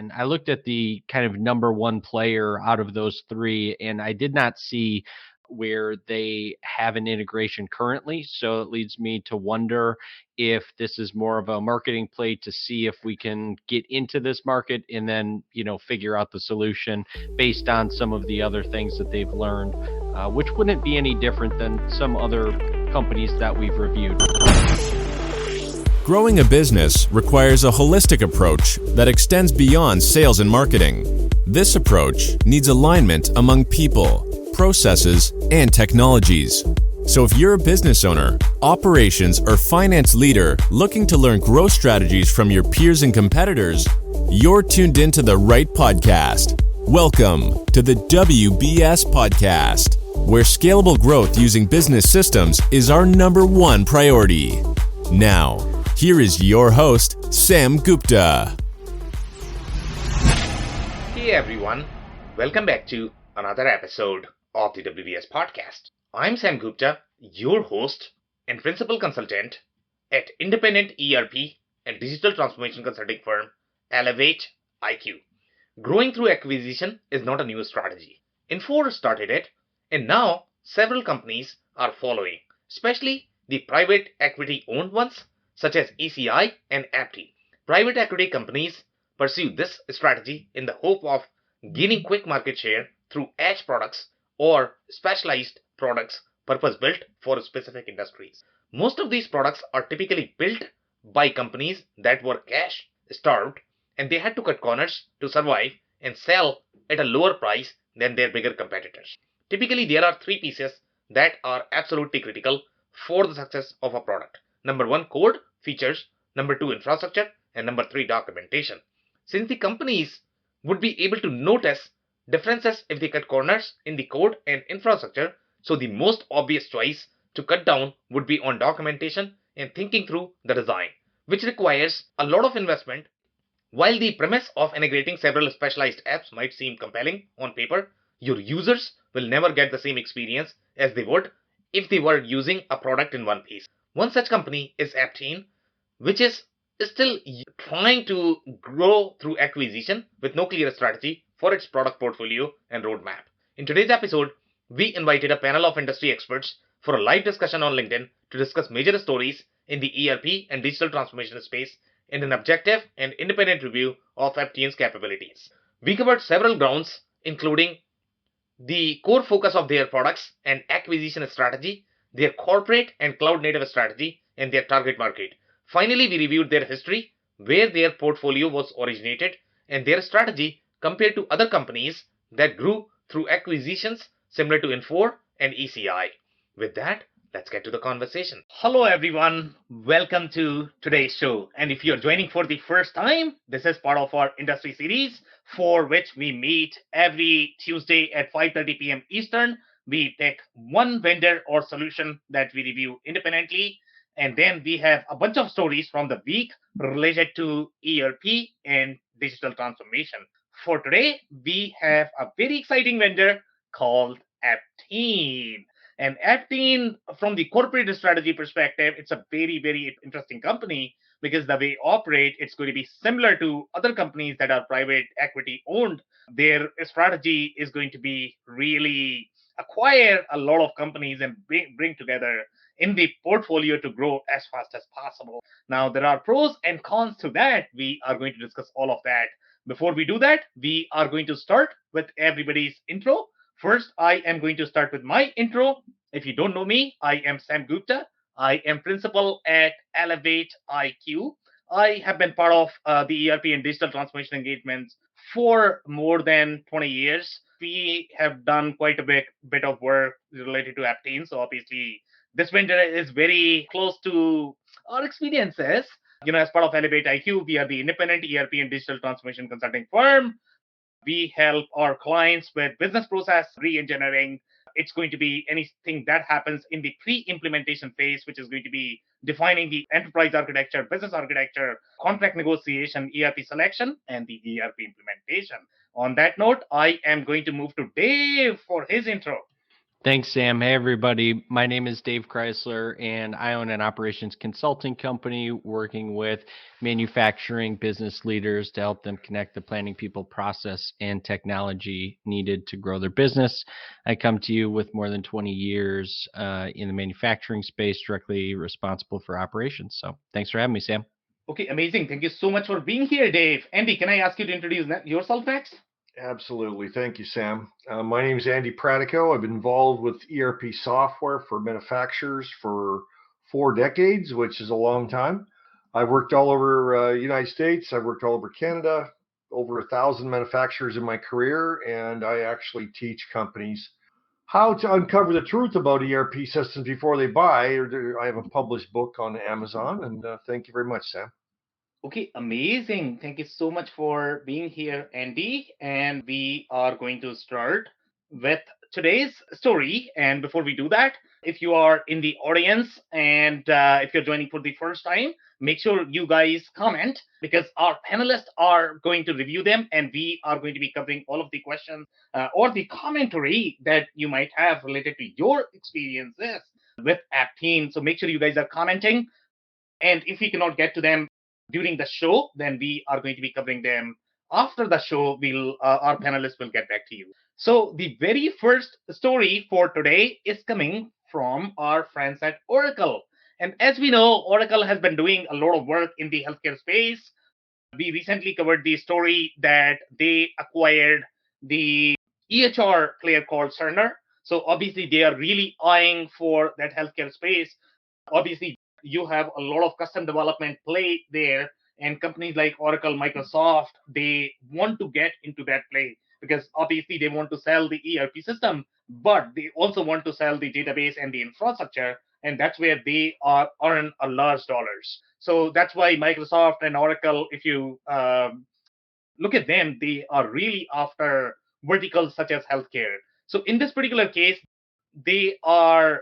And I looked at the kind of number one player out of those three, and I did not see where they have an integration currently. So it leads me to wonder if this is more of a marketing play to see if we can get into this market and then, figure out the solution based on some of the other things that they've learned, which wouldn't be any different than some other companies that we've reviewed. Growing a business requires a holistic approach that extends beyond sales and marketing. This approach needs alignment among people, processes, and technologies. So if you're a business owner, operations, or finance leader looking to learn growth strategies from your peers and competitors, you're tuned into the right podcast. Welcome to the WBS Podcast, where scalable growth using business systems is our number one priority. Now, here is your host, Sam Gupta. Hey everyone, welcome back to another episode of the WBS Podcast. I'm Sam Gupta, your host and principal consultant at independent ERP and digital transformation consulting firm Elevate IQ. Growing through acquisition is not a new strategy. Infor started it, and now several companies are following, especially the private equity owned ones such as ECi and Aptean. Private equity companies pursue this strategy in the hope of gaining quick market share through edge products or specialized products purpose-built for specific industries. Most of these products are typically built by companies that were cash-starved and they had to cut corners to survive and sell at a lower price than their bigger competitors. Typically, there are three pieces that are absolutely critical for the success of a product. Number one, code, features. Number two, infrastructure. And number three, documentation. Since the companies would be able to notice differences if they cut corners in the code and infrastructure, so the most obvious choice to cut down would be on documentation and thinking through the design, which requires a lot of investment. While the premise of integrating several specialized apps might seem compelling on paper, your users will never get the same experience as they would if they were using a product in one piece. One such company is Aptean, which is still trying to grow through acquisition with no clear strategy for its product portfolio and roadmap. In today's episode, we invited a panel of industry experts for a live discussion on LinkedIn to discuss major stories in the ERP and digital transformation space in an objective and independent review of Aptean's capabilities. We covered several grounds, including the core focus of their products and acquisition strategy, their corporate and cloud-native strategy, and their target market. Finally, we reviewed their history, where their portfolio was originated, and their strategy compared to other companies that grew through acquisitions similar to Infor and ECi. With that, let's get to the conversation. Hello everyone, welcome to today's show. And if you're joining for the first time, this is part of our industry series for which we meet every Tuesday at 5:30 p.m. Eastern. We pick one vendor or solution that we review independently, and then we have a bunch of stories from the week related to ERP and digital transformation. For today, we have a very exciting vendor called Aptean. And Aptean, from the corporate strategy perspective, it's a very, very interesting company because the way they operate, it's going to be similar to other companies that are private equity owned. Their strategy is going to be really acquire a lot of companies and bring together in the portfolio to grow as fast as possible. Now, there are pros and cons to that. We are going to discuss all of that. Before we do that, we are going to start with everybody's intro. First, I am going to start with my intro. If you don't know me, I am Sam Gupta. I am principal at Elevate IQ. I have been part of the ERP and digital transformation engagements for more than 20 years. We have done quite a bit of work related to Aptean. So obviously, this vendor is very close to our experiences. As part of Elevate IQ, we are the independent ERP and digital transformation consulting firm. We help our clients with business process re-engineering. It's going to be anything that happens in the pre-implementation phase, which is going to be defining the enterprise architecture, business architecture, contract negotiation, ERP selection, and the ERP implementation. On that note, I am going to move to Dave for his intro. Thanks, Sam. Hey, everybody. My name is Dave Chrysler, and I own an operations consulting company working with manufacturing business leaders to help them connect the planning, people, process, and technology needed to grow their business. I come to you with more than 20 years in the manufacturing space, directly responsible for operations. So thanks for having me, Sam. Okay, amazing. Thank you so much for being here, Dave. Andy, can I ask you to introduce yourself next? Absolutely. Thank you, Sam. My name is Andy Pratico. I've been involved with ERP software for manufacturers for 4 decades, which is a long time. I've worked all over United States. I've worked all over Canada, over 1,000 manufacturers in my career, and I actually teach companies how to uncover the truth about ERP systems before they buy. I have a published book on Amazon, and thank you very much, Sam. Okay, amazing. Thank you so much for being here, Andy. And we are going to start with today's story. And before we do that, if you are in the audience and if you're joining for the first time, make sure you guys comment because our panelists are going to review them and we are going to be covering all of the questions or the commentary that you might have related to your experiences with Aptean. So make sure you guys are commenting. And if we cannot get to them during the show, then we are going to be covering them after the show. Our panelists will get back to you. So the very first story for today is coming from our friends at Oracle. And as we know, Oracle has been doing a lot of work in the healthcare space. We recently covered the story that they acquired the EHR player called Cerner. So obviously they are really eyeing for that healthcare space. Obviously you have a lot of custom development play there, and companies like Oracle, Microsoft, they want to get into that play because obviously they want to sell the ERP system, but they also want to sell the database and the infrastructure, and that's where they are earn a large dollars. So that's why Microsoft and Oracle, if you look at them, they are really after verticals such as healthcare. So in this particular case, they are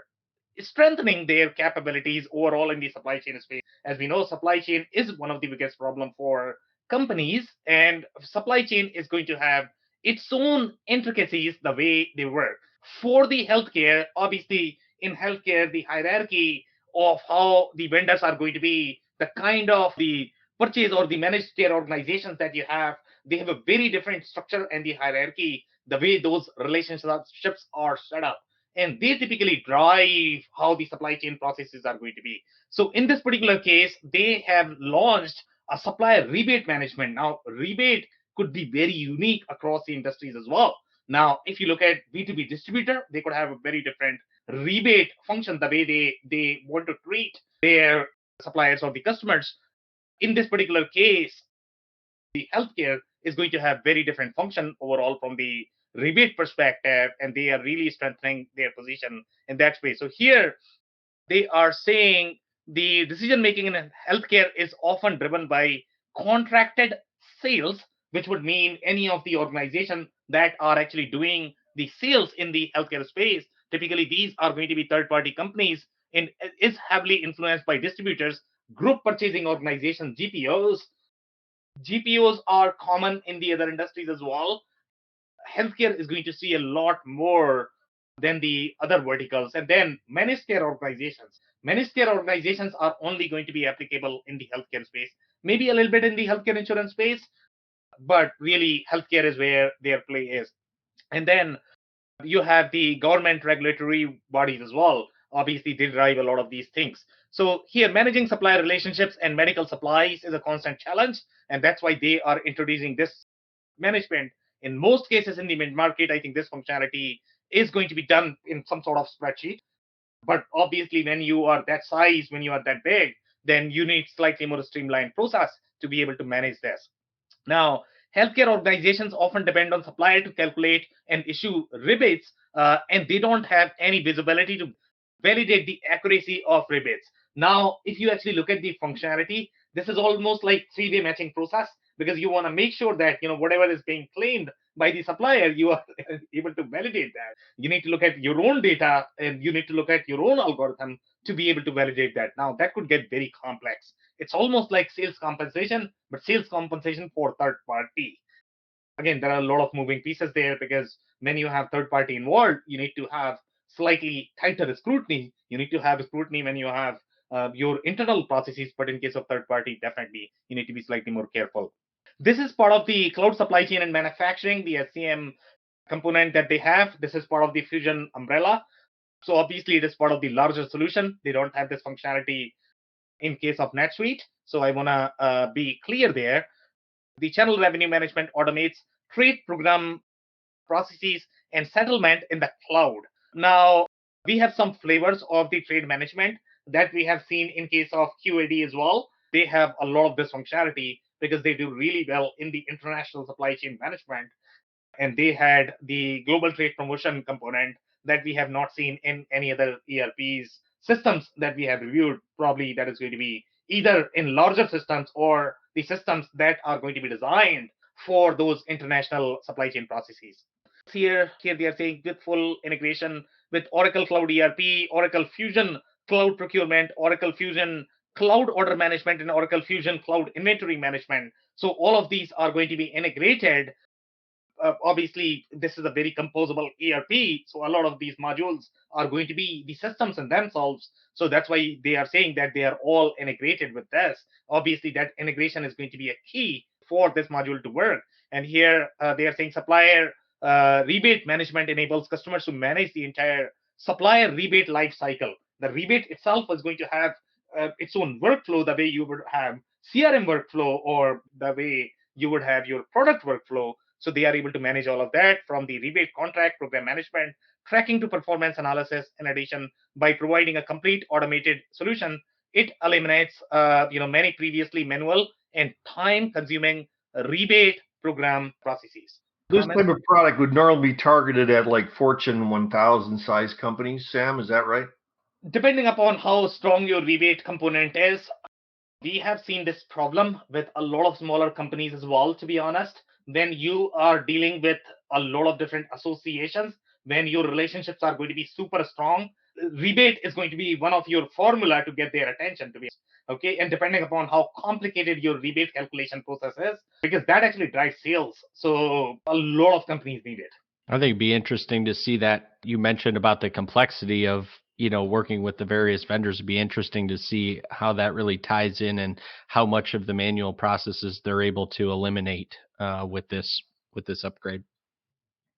strengthening their capabilities overall in the supply chain space. As we know, supply chain is one of the biggest problem for companies, and supply chain is going to have its own intricacies the way they work. For the healthcare, obviously in healthcare, the hierarchy of how the vendors are going to be, the kind of the purchase or the managed care organizations that you have, they have a very different structure and the hierarchy, the way those relationships are set up, and they typically drive how the supply chain processes are going to be. So in this particular case, they have launched a supplier rebate management. Now, rebate could be very unique across the industries as well. Now, if you look at B2B distributor, they could have a very different rebate function, the way they want to treat their suppliers or the customers. In this particular case, the healthcare is going to have very different function overall from the rebate perspective, and they are really strengthening their position in that space. So here they are saying the decision making in healthcare is often driven by contracted sales, which would mean any of the organization that are actually doing the sales in the healthcare space. Typically, these are going to be third party companies and is heavily influenced by distributors, group purchasing organizations, GPOs. GPOs are common in the other industries as well. Healthcare is going to see a lot more than the other verticals. And then managed care organizations. Managed care organizations are only going to be applicable in the healthcare space, maybe a little bit in the healthcare insurance space, but really healthcare is where their play is. And then you have the government regulatory bodies as well. Obviously, they drive a lot of these things. So here, managing supplier relationships and medical supplies is a constant challenge, and that's why they are introducing this management. In most cases in the mid market, I think this functionality is going to be done in some sort of spreadsheet. But obviously, when you are that size, when you are that big, then you need slightly more streamlined process to be able to manage this. Now, healthcare organizations often depend on supplier to calculate and issue rebates, and they don't have any visibility to validate the accuracy of rebates. Now, if you actually look at the functionality, this is almost like three-way matching process because you want to make sure that whatever is being claimed by the supplier, you are able to validate that. You need to look at your own data and you need to look at your own algorithm to be able to validate that. Now, that could get very complex. It's almost like sales compensation, but sales compensation for third party. Again, there are a lot of moving pieces there because when you have third party involved, you need to have slightly tighter scrutiny. You need to have scrutiny when you have your internal processes, but in case of third party, definitely you need to be slightly more careful. This is part of the cloud supply chain and manufacturing, the SCM component that they have. This is part of the Fusion umbrella. So obviously it is part of the larger solution. They don't have this functionality in case of NetSuite. So I want to be clear there. The channel revenue management automates trade program processes and settlement in the cloud. Now, we have some flavors of the trade management that we have seen in case of QAD as well. They have a lot of this functionality because they do really well in the international supply chain management, and they had the global trade promotion component that we have not seen in any other ERPs systems that we have reviewed. Probably that is going to be either in larger systems or the systems that are going to be designed for those international supply chain processes. Here they are saying with full integration with Oracle Cloud ERP, Oracle Fusion Cloud Procurement, Oracle Fusion Cloud Order Management, and Oracle Fusion Cloud Inventory Management. So all of these are going to be integrated. Obviously, this is a very composable ERP, so a lot of these modules are going to be the systems in themselves. So that's why they are saying that they are all integrated with this. Obviously, that integration is going to be a key for this module to work. And here they are saying supplier rebate management enables customers to manage the entire supplier rebate life cycle. The rebate itself is going to have its own workflow, the way you would have CRM workflow or the way you would have your product workflow. So they are able to manage all of that from the rebate contract, program management, tracking to performance analysis. In addition, by providing a complete automated solution, it eliminates many previously manual and time-consuming rebate program processes. This type of product would normally be targeted at like Fortune 1000 size companies. Sam, is that right? Depending upon how strong your rebate component is, we have seen this problem with a lot of smaller companies as well, to be honest. When you are dealing with a lot of different associations, when your relationships are going to be super strong, rebate is going to be one of your formula to get their attention, to be okay. And depending upon how complicated your rebate calculation process is, because that actually drives sales. So a lot of companies need it. I think it'd be interesting to see that. You mentioned about the complexity of working with the various vendors. It'd be interesting to see how that really ties in and how much of the manual processes they're able to eliminate with this upgrade.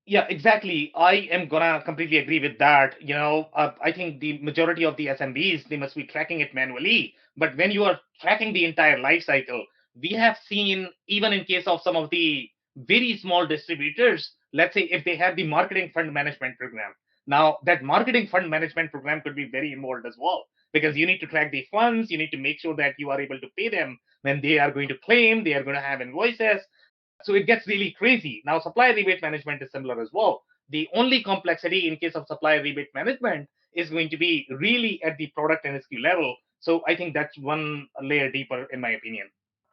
Yeah, exactly. I am gonna completely agree with that. I think the majority of the SMBs, they must be tracking it manually. But when you are tracking the entire life cycle, we have seen, even in case of some of the very small distributors, let's say if they have the marketing fund management program, now that marketing fund management program could be very involved as well, because you need to track the funds, you need to make sure that you are able to pay them when they are going to claim, they are going to have invoices. So it gets really crazy. Now, supplier rebate management is similar as well. The only complexity in case of supplier rebate management is going to be really at the product and SKU level. So I think that's one layer deeper, in my opinion.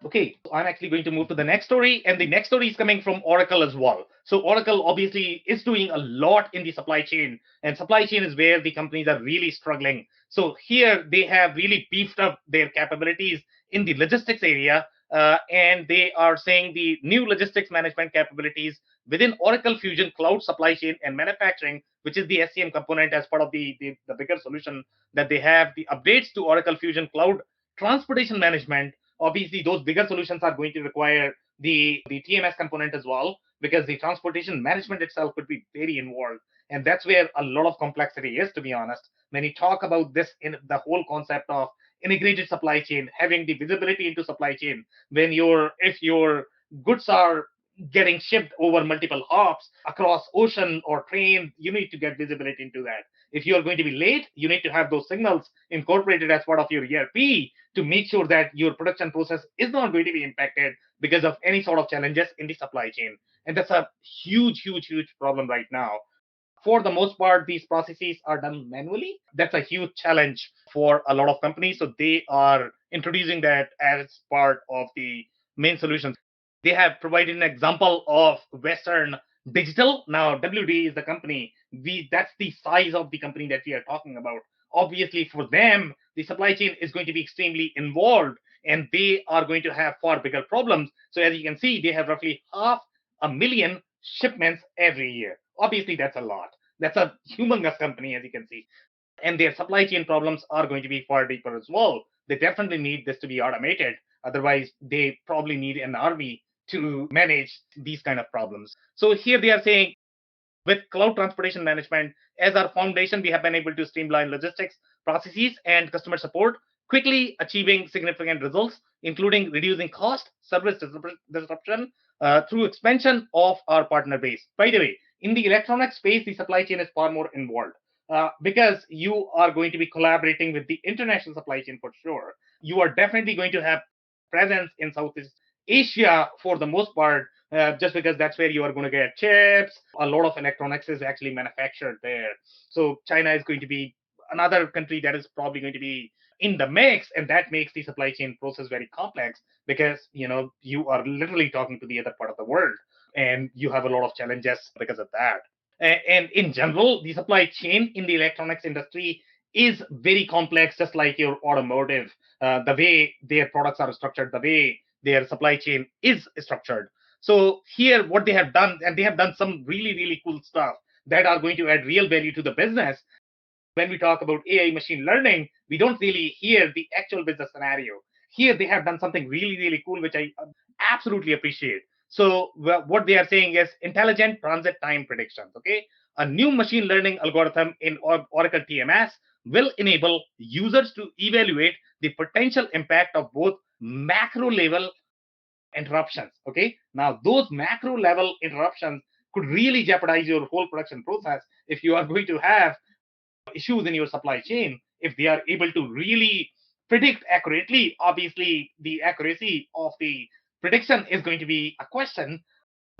Okay, so I'm actually going to move to the next story, and the next story is coming from Oracle as well. So Oracle obviously is doing a lot in the supply chain, and supply chain is where the companies are really struggling. So here they have really beefed up their capabilities in the logistics area, and they are saying the new logistics management capabilities within Oracle Fusion Cloud Supply Chain and Manufacturing, which is the SCM component as part of the bigger solution that they have, the updates to Oracle Fusion Cloud Transportation Management. Obviously, those bigger solutions are going to require the TMS component as well, because the transportation management itself could be very involved. And that's where a lot of complexity is, to be honest. When you talk about this in the whole concept of integrated supply chain, having the visibility into supply chain, if your goods are getting shipped over multiple hops across ocean or train, you need to get visibility into that. If you are going to be late, you need to have those signals incorporated as part of your ERP to make sure that your production process is not going to be impacted because of any sort of challenges in the supply chain. And that's a huge, huge, huge problem right now. For the most part, these processes are done manually. That's a huge challenge for a lot of companies. So they are introducing that as part of the main solutions. They have provided an example of Western Digital. Now, WD is the company. That's the size of the company that we are talking about. Obviously, for them, the supply chain is going to be extremely involved, and they are going to have far bigger problems. So as you can see, they have roughly 500,000 shipments every year. Obviously, that's a lot. That's a humongous company, as you can see. And their supply chain problems are going to be far deeper as well. They definitely need this to be automated. Otherwise, they probably need an army to manage these kind of problems. So here they are saying, with cloud transportation management as our foundation, we have been able to streamline logistics, processes, and customer support, quickly achieving significant results, including reducing cost, service disruption through expansion of our partner base. By the way, in the electronic space, the supply chain is far more involved. Because you are going to be collaborating with the international supply chain for sure. You are definitely going to have presence in Southeast Asia for the most part, just because that's where you are going to get chips. A lot of electronics is actually manufactured there. So China is going to be another country that is probably going to be in the mix, and that makes the supply chain process very complex because you are literally talking to the other part of the world, and you have a lot of challenges because of that. And in general, the supply chain in the electronics industry is very complex, just like your automotive. The way their products are structured, the way their supply chain is structured. So here, what they have done, and they have done some really, really cool stuff that are going to add real value to the business. When we talk about AI machine learning, we don't really hear the actual business scenario. Here, they have done something really, really cool, which I absolutely appreciate. So what they are saying is intelligent transit time predictions. Okay, a new machine learning algorithm in Oracle TMS will enable users to evaluate the potential impact of both macro level interruptions. Okay, now those macro level interruptions could really jeopardize your whole production process if you are going to have issues in your supply chain. If they are able to really predict accurately, obviously the accuracy of the prediction is going to be a question.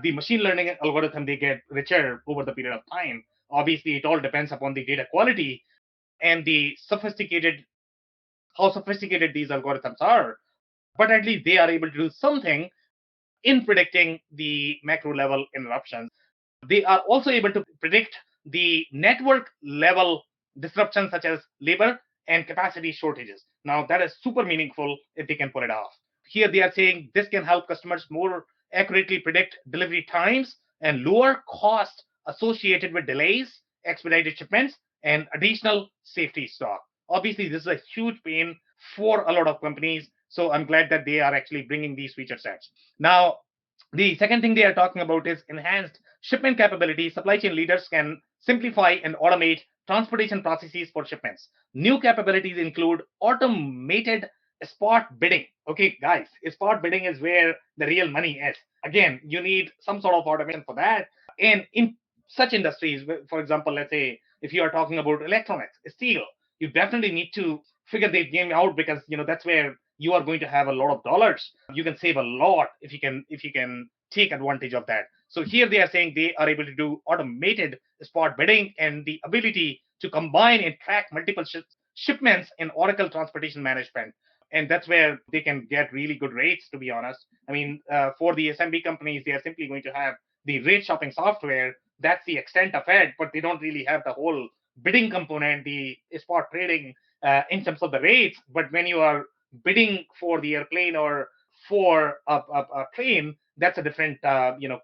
The machine learning algorithm, they get richer over the period of time. Obviously it all depends upon the data quality and the sophisticated how sophisticated these algorithms are, but at least they are able to do something in predicting the macro level interruptions. They are also able to predict the network level disruptions such as labor and capacity shortages. Now, that is super meaningful if they can pull it off. Here, they are saying this can help customers more accurately predict delivery times and lower costs associated with delays, expedited shipments, and additional safety stock. Obviously, this is a huge pain for a lot of companies. So I'm glad that they are actually bringing these feature sets. Now, the second thing they are talking about is enhanced shipment capability. Supply chain leaders can simplify and automate transportation processes for shipments. New capabilities include automated spot bidding. Okay, guys, spot bidding is where the real money is. Again, you need some sort of automation for that. And in such industries, for example, let's say if you are talking about electronics, steel, you definitely need to figure the game out because that's where you are going to have a lot of dollars. You can save a lot if you can take advantage of that. So here they are saying they are able to do automated spot bidding and the ability to combine and track multiple shipments in Oracle transportation management. And that's where they can get really good rates, to be honest. I mean, for the SMB companies, they are simply going to have the rate shopping software. That's the extent of it, but they don't really have the whole bidding component, the spot trading in terms of the rates. But when you are bidding for the airplane or for a train, that's a different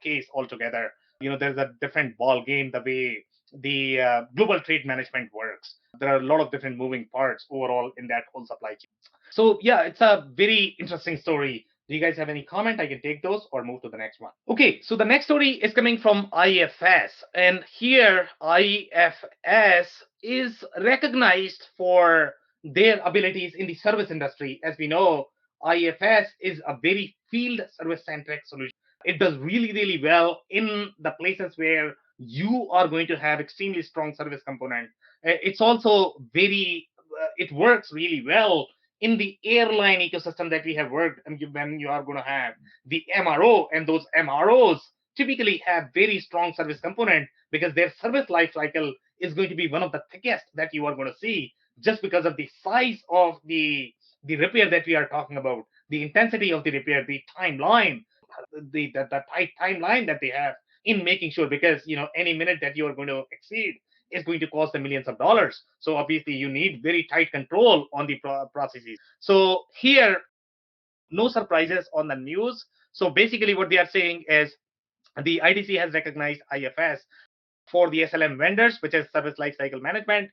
case altogether. There's a different ball game the way the global trade management works. There are a lot of different moving parts overall in that whole supply chain. So yeah, it's a very interesting story. Do you guys have any comment? I can take those or move to the next one. Okay, so the next story is coming from IFS, and here IFS is recognized for their abilities in the service industry. As we know, IFS is a very field service centric solution. It does really, really well in the places where you are going to have extremely strong service component. It's also it works really well in the airline ecosystem that we have worked. And when you are going to have the MRO, and those MROs typically have very strong service component because their service life cycle is going to be one of the thickest that you are going to see, just because of the size of the repair that we are talking about, the intensity of the repair, the timeline, the tight timeline that they have in making sure, because any minute that you are going to exceed is going to cost them millions of dollars. So obviously you need very tight control on the processes. So here, no surprises on the news. So basically what they are saying is the IDC has recognized IFS for the SLM vendors, which is service lifecycle management.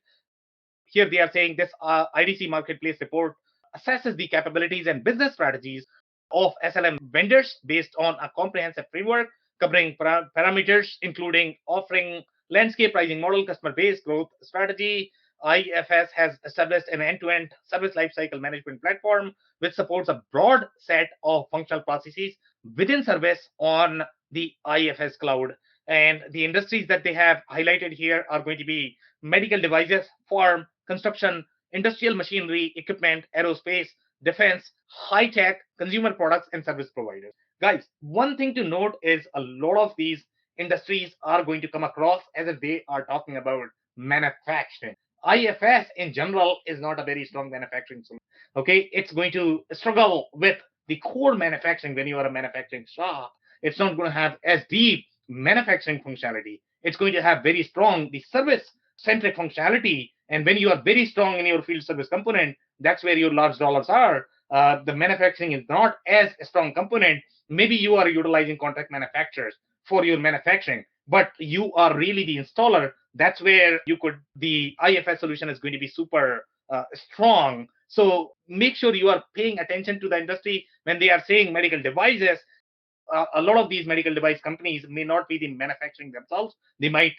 Here they are saying this IDC marketplace report assesses the capabilities and business strategies of SLM vendors based on a comprehensive framework covering parameters including offering, landscape, pricing model, customer base, growth strategy. IFS has established an end-to-end service lifecycle management platform which supports a broad set of functional processes within service on the IFS cloud. And the industries that they have highlighted here are going to be medical devices, farm, construction, industrial machinery, equipment, aerospace, defense, high tech, consumer products, and service providers. Guys, one thing to note is a lot of these industries are going to come across as if they are talking about manufacturing. IFS in general is not a very strong manufacturing solution. Okay, it's going to struggle with the core manufacturing when you are a manufacturing shop. It's not going to have as deep manufacturing functionality. It's going to have very strong the service centric functionality. And when you are very strong in your field service component, that's where your large dollars are. The manufacturing is not as a strong component. Maybe you are utilizing contract manufacturers for your manufacturing, but you are really the installer. That's where the IFS solution is going to be super strong. So make sure you are paying attention to the industry when they are saying medical devices. A lot of these medical device companies may not be the manufacturing themselves. They might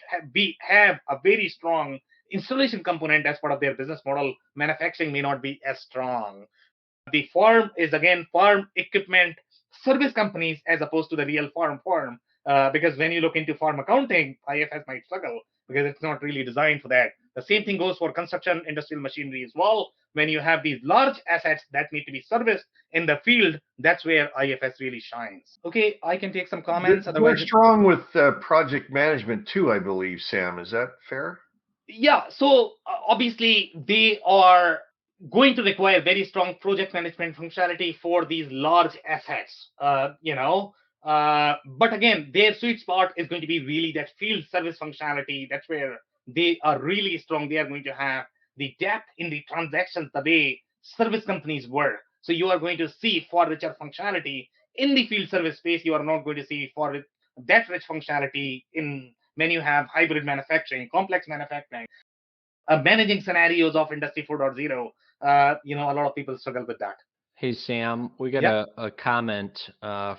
have a very strong installation component as part of their business model. Manufacturing may not be as strong. The farm is again farm equipment service companies as opposed to the real farm. Because when you look into farm accounting, IFS might struggle because it's not really designed for that. The same thing goes for construction, industrial machinery as well. When you have these large assets that need to be serviced in the field, that's where IFS really shines. Okay, I can take some comments. They're strong with project management too, I believe, Sam. Is that fair? Yeah, so obviously they are going to require very strong project management functionality for these large assets, but again, their sweet spot is going to be really that field service functionality. That's where they are really strong. They are going to have the depth in the transactions the way service companies work. So you are going to see far richer functionality in the field service space. You are not going to see that rich functionality in when you have hybrid manufacturing, complex manufacturing, managing scenarios of Industry 4.0. A lot of people struggle with that. Hey, Sam, we got a comment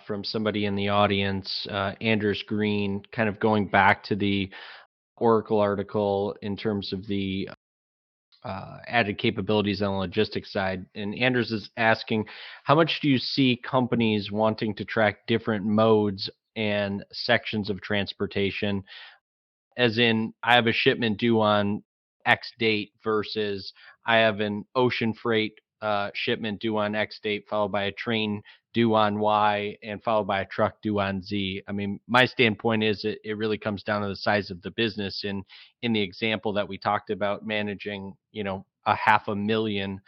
from somebody in the audience, Anders Green, kind of going back to the Oracle article in terms of the added capabilities on the logistics side. And Anders is asking, how much do you see companies wanting to track different modes and sections of transportation? As in, I have a shipment due on X date versus I have an ocean freight shipment due on X date, followed by a train due on Y, and followed by a truck due on Z. I mean, my standpoint is it really comes down to the size of the business. And in the example that we talked about, managing, a 500,000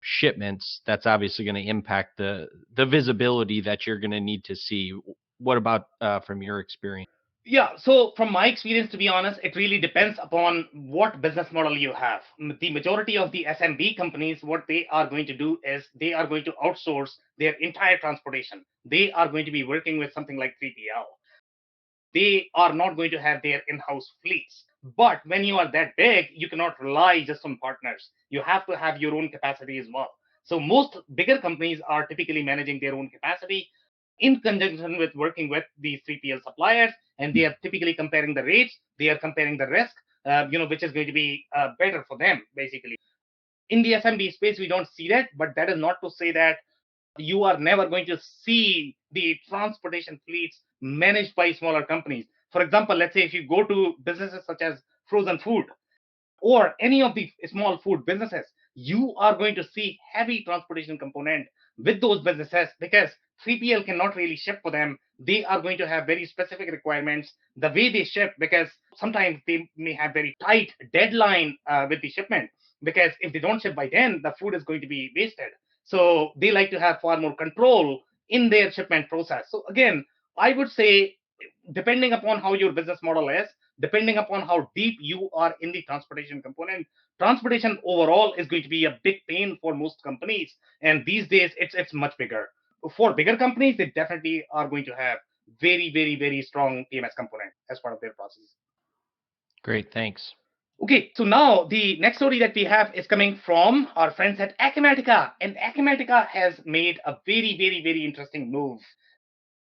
shipments, that's obviously going to impact the visibility that you're going to need to see. What about from your experience? Yeah, so from my experience, to be honest, it really depends upon what business model you have. The majority of the SMB companies, what they are going to do is they are going to outsource their entire transportation. They are going to be working with something like 3PL. They are not going to have their in-house fleets. But when you are that big, you cannot rely just on partners. You have to have your own capacity as well. So most bigger companies are typically managing their own capacity in conjunction with working with these 3PL suppliers, and they are typically comparing the rates, they are comparing the risk, which is going to be better for them, basically. In the SMB space, we don't see that, but that is not to say that you are never going to see the transportation fleets managed by smaller companies. For example, let's say if you go to businesses such as frozen food or any of the small food businesses, you are going to see heavy transportation component with those businesses because 3PL cannot really ship for them. They are going to have very specific requirements the way they ship because sometimes they may have very tight deadline with the shipment because if they don't ship by then, the food is going to be wasted. So they like to have far more control in their shipment process. So again, I would say, depending upon how your business model is, depending upon how deep you are in the transportation component, transportation overall is going to be a big pain for most companies. And these days, it's much bigger. For bigger companies, they definitely are going to have very, very, very strong TMS component as part of their process. Great, thanks. Okay, so now the next story that we have is coming from our friends at Acumatica, and Acumatica has made a very, very, very interesting move,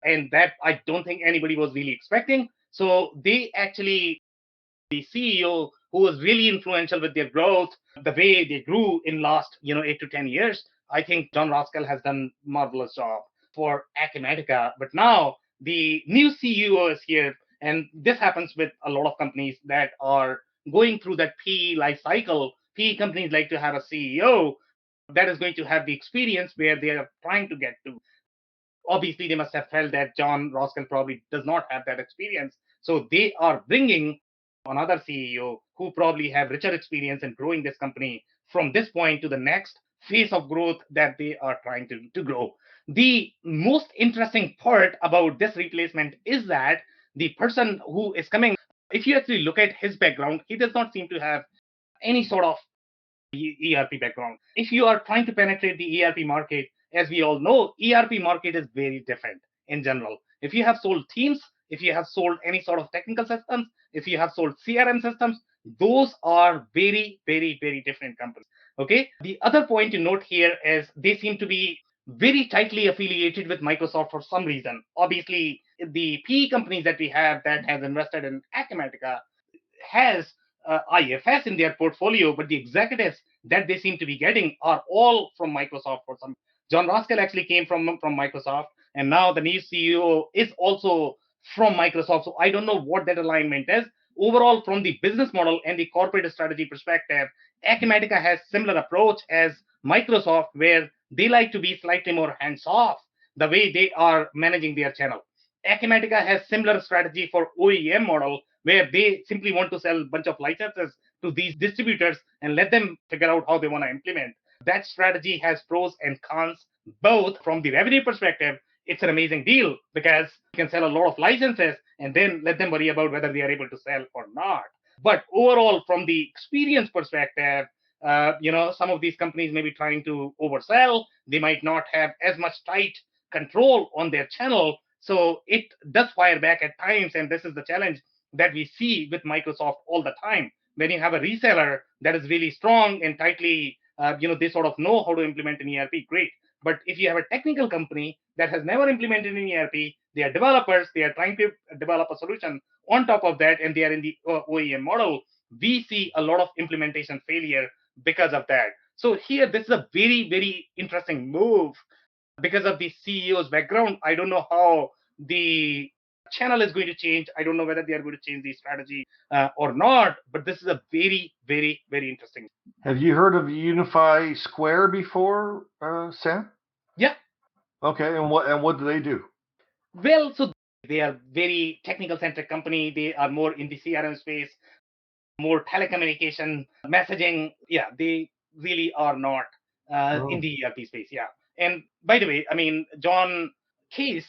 and that I don't think anybody was really expecting. So they actually, the CEO who was really influential with their growth, the way they grew in last 8 to 10 years. I think John Roskell has done marvelous job for Acumatica. But now the new CEO is here, and this happens with a lot of companies that are going through that PE life cycle. PE companies like to have a CEO that is going to have the experience where they are trying to get to. Obviously they must have felt that John Roskell probably does not have that experience. So they are bringing another CEO who probably have richer experience in growing this company from this point to the next phase of growth that they are trying to grow. The most interesting part about this replacement is that the person who is coming, if you actually look at his background, he does not seem to have any sort of ERP background. If you are trying to penetrate the ERP market, as we all know, ERP market is very different in general. If you have sold Teams, if you have sold any sort of technical systems, if you have sold CRM systems, those are very, very, very different companies. Okay. The other point to note here is they seem to be very tightly affiliated with Microsoft for some reason. Obviously, the PE companies that we have that has invested in Acumatica has IFS in their portfolio, but the executives that they seem to be getting are all from Microsoft for some. John Roskell actually came from Microsoft, and now the new CEO is also from Microsoft. So I don't know what that alignment is. Overall, from the business model and the corporate strategy perspective, Acumatica has similar approach as Microsoft, where they like to be slightly more hands-off the way they are managing their channel. Acumatica has similar strategy for OEM model, where they simply want to sell a bunch of licenses to these distributors and let them figure out how they want to implement. That strategy has pros and cons, both from the revenue perspective. It's an amazing deal because you can sell a lot of licenses and then let them worry about whether they are able to sell or not. But overall, from the experience perspective, some of these companies may be trying to oversell. They might not have as much tight control on their channel. So it does fire back at times. And this is the challenge that we see with Microsoft all the time. When you have a reseller that is really strong and tightly, they sort of know how to implement an ERP, great. But if you have a technical company that has never implemented an ERP, they are developers, they are trying to develop a solution on top of that, and they are in the OEM model, we see a lot of implementation failure because of that. So here, this is a very, very interesting move because of the CEO's background. I don't know how the channel is going to change. I don't know whether they are going to change the strategy or not, but this is a very, very, very interesting. Have you heard of Unify Square before, Sam? Yeah. Okay, and what do they do? Well, so they are very technical centric company. They are more in the CRM space, more telecommunication, messaging. Yeah, they really are not in the ERP space. Yeah. And by the way, I mean, John Case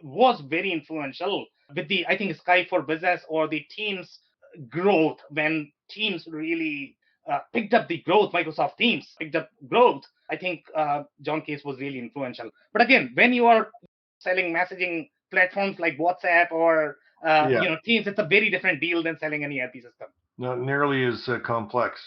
was very influential with the, I think, Sky for Business or the Teams growth when Teams really picked up the growth. Microsoft Teams picked up growth. I think John Case was really influential. But again, when you are selling messaging platforms like WhatsApp or Teams, it's a very different deal than selling an ERP system. Not nearly as complex.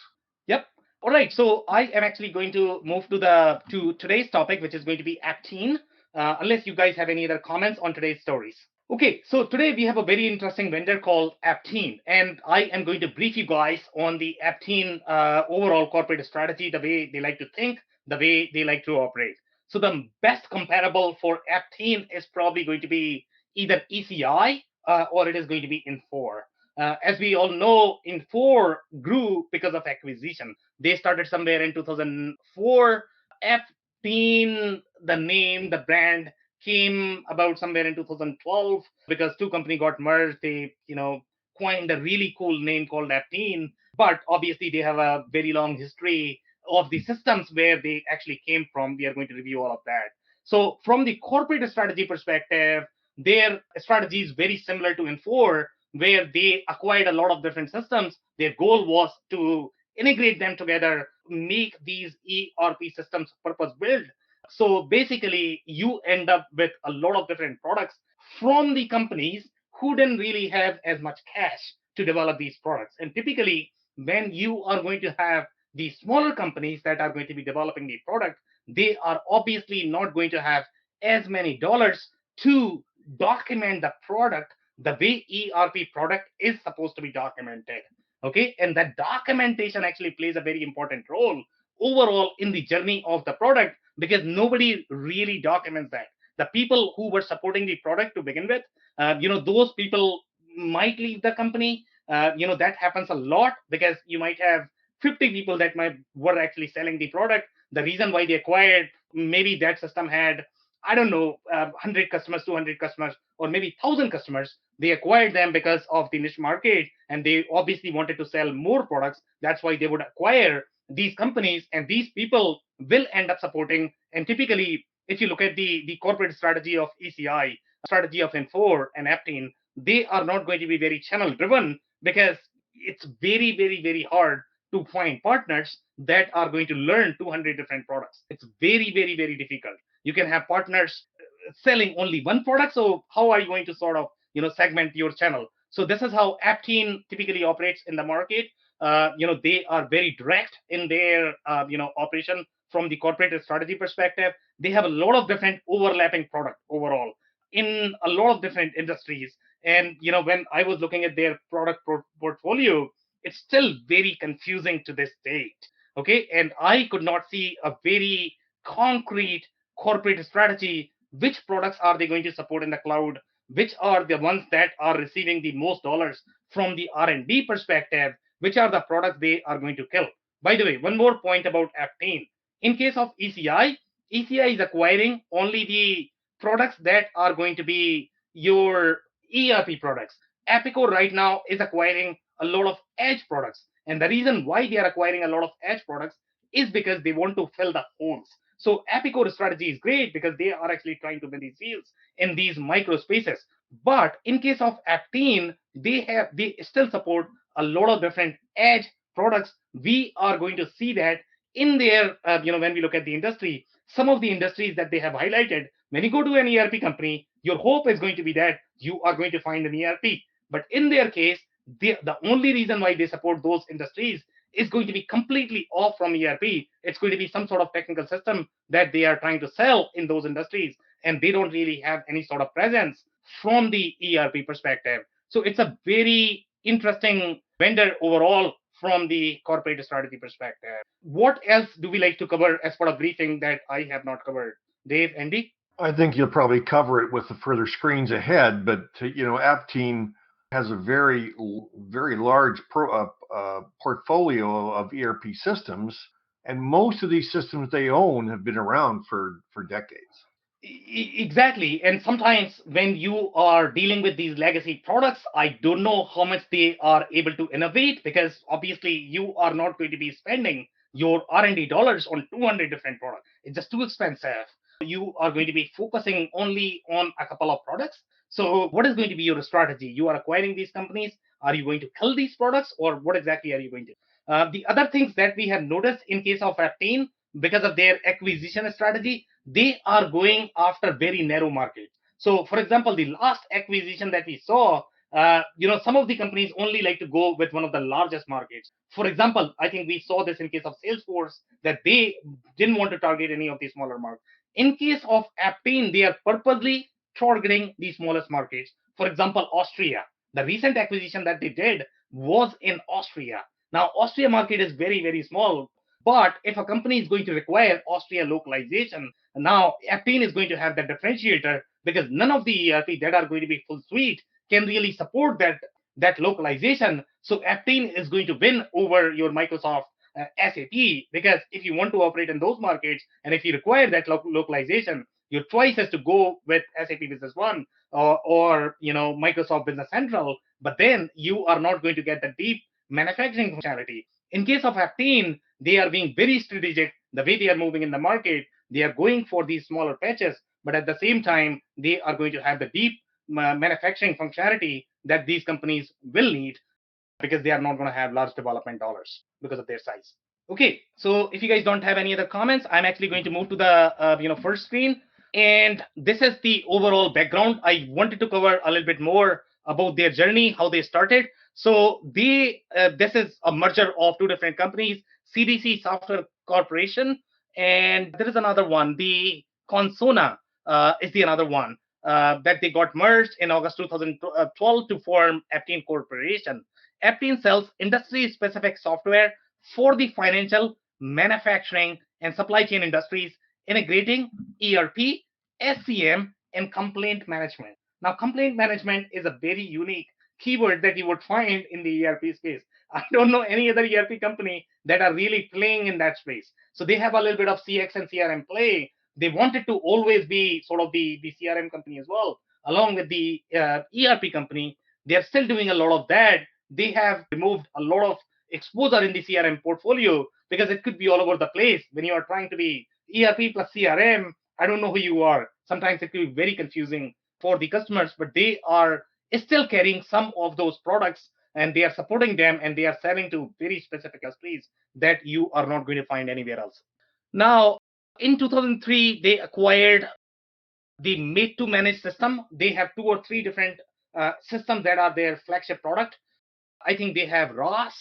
Yep. All right. So I am actually going to move to today's topic, which is going to be Aptean. Unless you guys have any other comments on today's stories. Okay, so today we have a very interesting vendor called Aptean, and I am going to brief you guys on the Aptean overall corporate strategy, the way they like to think, the way they like to operate. So the best comparable for Aptean is probably going to be either ECi or it is going to be Infor. As we all know, Infor grew because of acquisition. They started somewhere in 2004. Aptean, the name, the brand came about somewhere in 2012 because two companies got merged. They, coined a really cool name called Aptean. But obviously, they have a very long history of the systems where they actually came from. We are going to review all of that. So, from the corporate strategy perspective, their strategy is very similar to Infor, where they acquired a lot of different systems. Their goal was to integrate them together, make these ERP systems purpose built. So basically, you end up with a lot of different products from the companies who didn't really have as much cash to develop these products. And typically, when you are going to have these smaller companies that are going to be developing the product, they are obviously not going to have as many dollars to document the product the way ERP product is supposed to be documented. Okay, and that documentation actually plays a very important role overall in the journey of the product, because nobody really documents that. The people who were supporting the product to begin with, those people might leave the company. That happens a lot, because you might have 50 people that were actually selling the product. The reason why they acquired, maybe that system had, I don't know, 100 customers, 200 customers, or maybe 1,000 customers. They acquired them because of the niche market, and they obviously wanted to sell more products. That's why they would acquire these companies, and these people will end up supporting. And typically, if you look at the corporate strategy of ECi, strategy of Infor and Aptean, they are not going to be very channel driven, because it's very, very, very hard to find partners that are going to learn 200 different products. It's very, very, very difficult. You can have partners selling only one product, so how are you going to sort of segment your channel? So this is how Aptean typically operates in the market. They are very direct in their operation from the corporate strategy perspective. They have a lot of different overlapping product overall in a lot of different industries. And when I was looking at their product portfolio, it's still very confusing to this date. Okay, and I could not see a very concrete corporate strategy. Which products are they going to support in the cloud? Which are the ones that are receiving the most dollars from the R&D perspective? Which are the products they are going to kill? By the way, one more point about Aptean. In case of ECi, ECi is acquiring only the products that are going to be your ERP products. Apico right now is acquiring a lot of edge products. And the reason why they are acquiring a lot of edge products is because they want to fill the holes. So Apico strategy is great because they are actually trying to win these deals in these micro spaces. But in case of Aptean, they still support a lot of different edge products. We are going to see that in their, when we look at the industry, some of the industries that they have highlighted, when you go to an ERP company, your hope is going to be that you are going to find an ERP. But in their case, the only reason why they support those industries is going to be completely off from ERP. It's going to be some sort of technical system that they are trying to sell in those industries, and they don't really have any sort of presence from the ERP perspective. So it's a very interesting vendor overall from the corporate strategy perspective. What else do we like to cover as part of briefing that I have not covered? Dave, Andy? I think you'll probably cover it with the further screens ahead, but Aptean has a very, very large portfolio of ERP systems, and most of these systems they own have been around for decades. Exactly. And sometimes when you are dealing with these legacy products, I don't know how much they are able to innovate, because obviously you are not going to be spending your R&D dollars on 200 different products. It's just too expensive. You are going to be focusing only on a couple of products. So what is going to be your strategy? You are acquiring these companies. Are you going to kill these products, or what exactly are you going to? The other things that we have noticed in case of Aptean, because of their acquisition strategy, they are going after very narrow markets. So, for example, the last acquisition that we saw, some of the companies only like to go with one of the largest markets. For example, I think we saw this in case of Salesforce, that they didn't want to target any of the smaller markets. In case of Aptean, they are purposely targeting the smallest markets. For example, Austria. The recent acquisition that they did was in Austria. Now, Austria market is very, very small. But if a company is going to require Austria localization, now Aptean is going to have that differentiator, because none of the ERP that are going to be full suite can really support that localization. So Aptean is going to win over your Microsoft SAP, because if you want to operate in those markets and if you require that localization, your choice is to go with SAP Business One or Microsoft Business Central, but then you are not going to get the deep manufacturing functionality. In case of Aptean, they are being very strategic the way they are moving in the market. They are going for these smaller patches, but at the same time, they are going to have the deep manufacturing functionality that these companies will need, because they are not going to have large development dollars because of their size. Okay, so if you guys don't have any other comments, I'm actually going to move to the first screen. And this is the overall background. I wanted to cover a little bit more about their journey, how they started. So this is a merger of two different companies, CDC Software Corporation, and there is another one, the Consona is the another one that they got merged in August 2012 to form Aptean Corporation. Aptean sells industry-specific software for the financial, manufacturing, and supply chain industries, integrating ERP, SCM, and complaint management. Now, complaint management is a very unique keyword that you would find in the ERP space. I don't know any other ERP company that are really playing in that space. So they have a little bit of CX and CRM play. They wanted to always be sort of the CRM company as well, along with the ERP company. They're still doing a lot of that. They have removed a lot of exposure in the CRM portfolio because it could be all over the place when you are trying to be ERP plus CRM. I don't know who you are. Sometimes it could be very confusing for the customers, but they are still carrying some of those products and they are supporting them and they are selling to very specific industries that you are not going to find anywhere else. Now, in 2003, they acquired the made to manage system. They have two or three different systems that are their flagship product. I think they have ROS,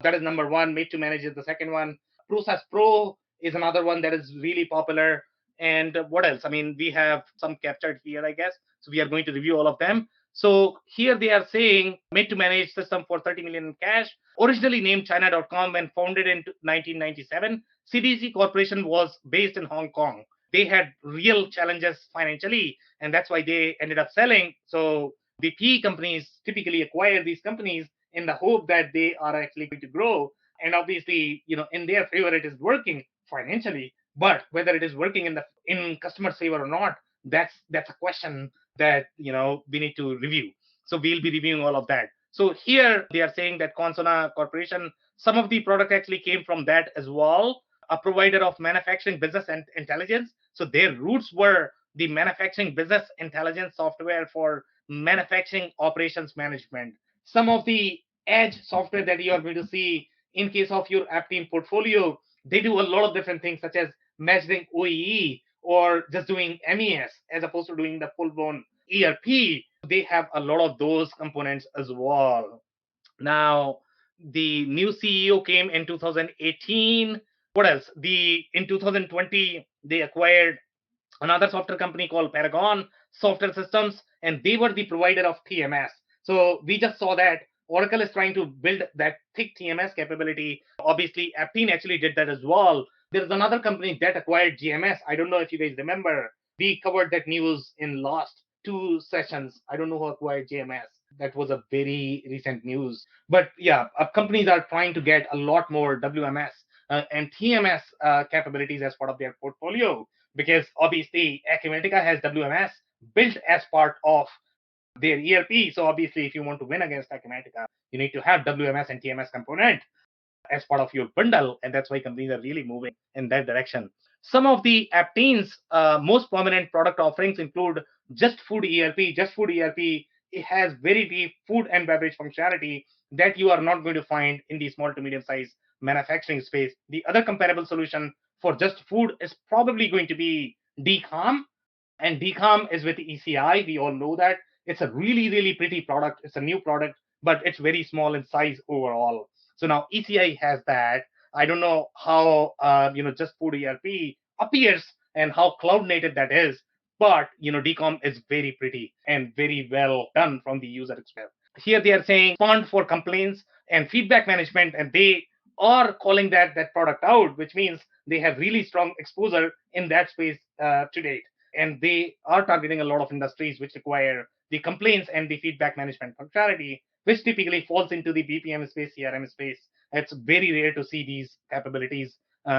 that is number one. Made to manage is the second one. Process Pro is another one that is really popular. And what else? I mean, we have some captured here, I guess. So we are going to review all of them. So here they are saying made to manage system for 30 million in cash. Originally named China.com when founded in 1997, CDC Corporation was based in Hong Kong. They had real challenges financially, and that's why they ended up selling. So the PE companies typically acquire these companies in the hope that they are actually going to grow. And obviously, in their favor, it is working financially. But whether it is working in customer favor or not, that's a question that we need to review. So we'll be reviewing all of that. So here they are saying that Consona Corporation, some of the product actually came from that as well, a provider of manufacturing business and intelligence. So their roots were the manufacturing business intelligence software for manufacturing operations management. Some of the edge software that you are going to see in case of your Aptean portfolio, they do a lot of different things such as measuring OEE or just doing MES as opposed to doing the full-blown ERP. They have a lot of those components as well. Now, the new CEO came in 2018. What else? In 2020, they acquired another software company called Paragon Software Systems, and they were the provider of TMS. So we just saw that Oracle is trying to build that thick TMS capability. Obviously, Aptean actually did that as well. There's another company that acquired GMS. I don't know if you guys remember. We covered that news in last two sessions. I don't know who acquired GMS. That was a very recent news. But yeah, companies are trying to get a lot more WMS and TMS capabilities as part of their portfolio, because obviously Acumatica has WMS built as part of their ERP. So obviously, if you want to win against Acumatica, you need to have WMS and TMS component as part of your bundle, and that's why companies are really moving in that direction. Some of the Aptean's most prominent product offerings include Just Food ERP. Just Food ERP, it has very deep food and beverage functionality that you are not going to find in the small to medium sized manufacturing space. The other comparable solution for Just Food is probably going to be DCOM, and DCOM is with ECi. We all know that. It's a really, really pretty product. It's a new product, but it's very small in size overall. So now ECi has that. I don't know how Just Food ERP appears and how cloud native that is, but DCOM is very pretty and very well done from the user experience. Here they are saying fund for complaints and feedback management, and they are calling that product out, which means they have really strong exposure in that space to date. And they are targeting a lot of industries which require the complaints and the feedback management functionality, which typically falls into the BPM space, CRM space. It's very rare to see these capabilities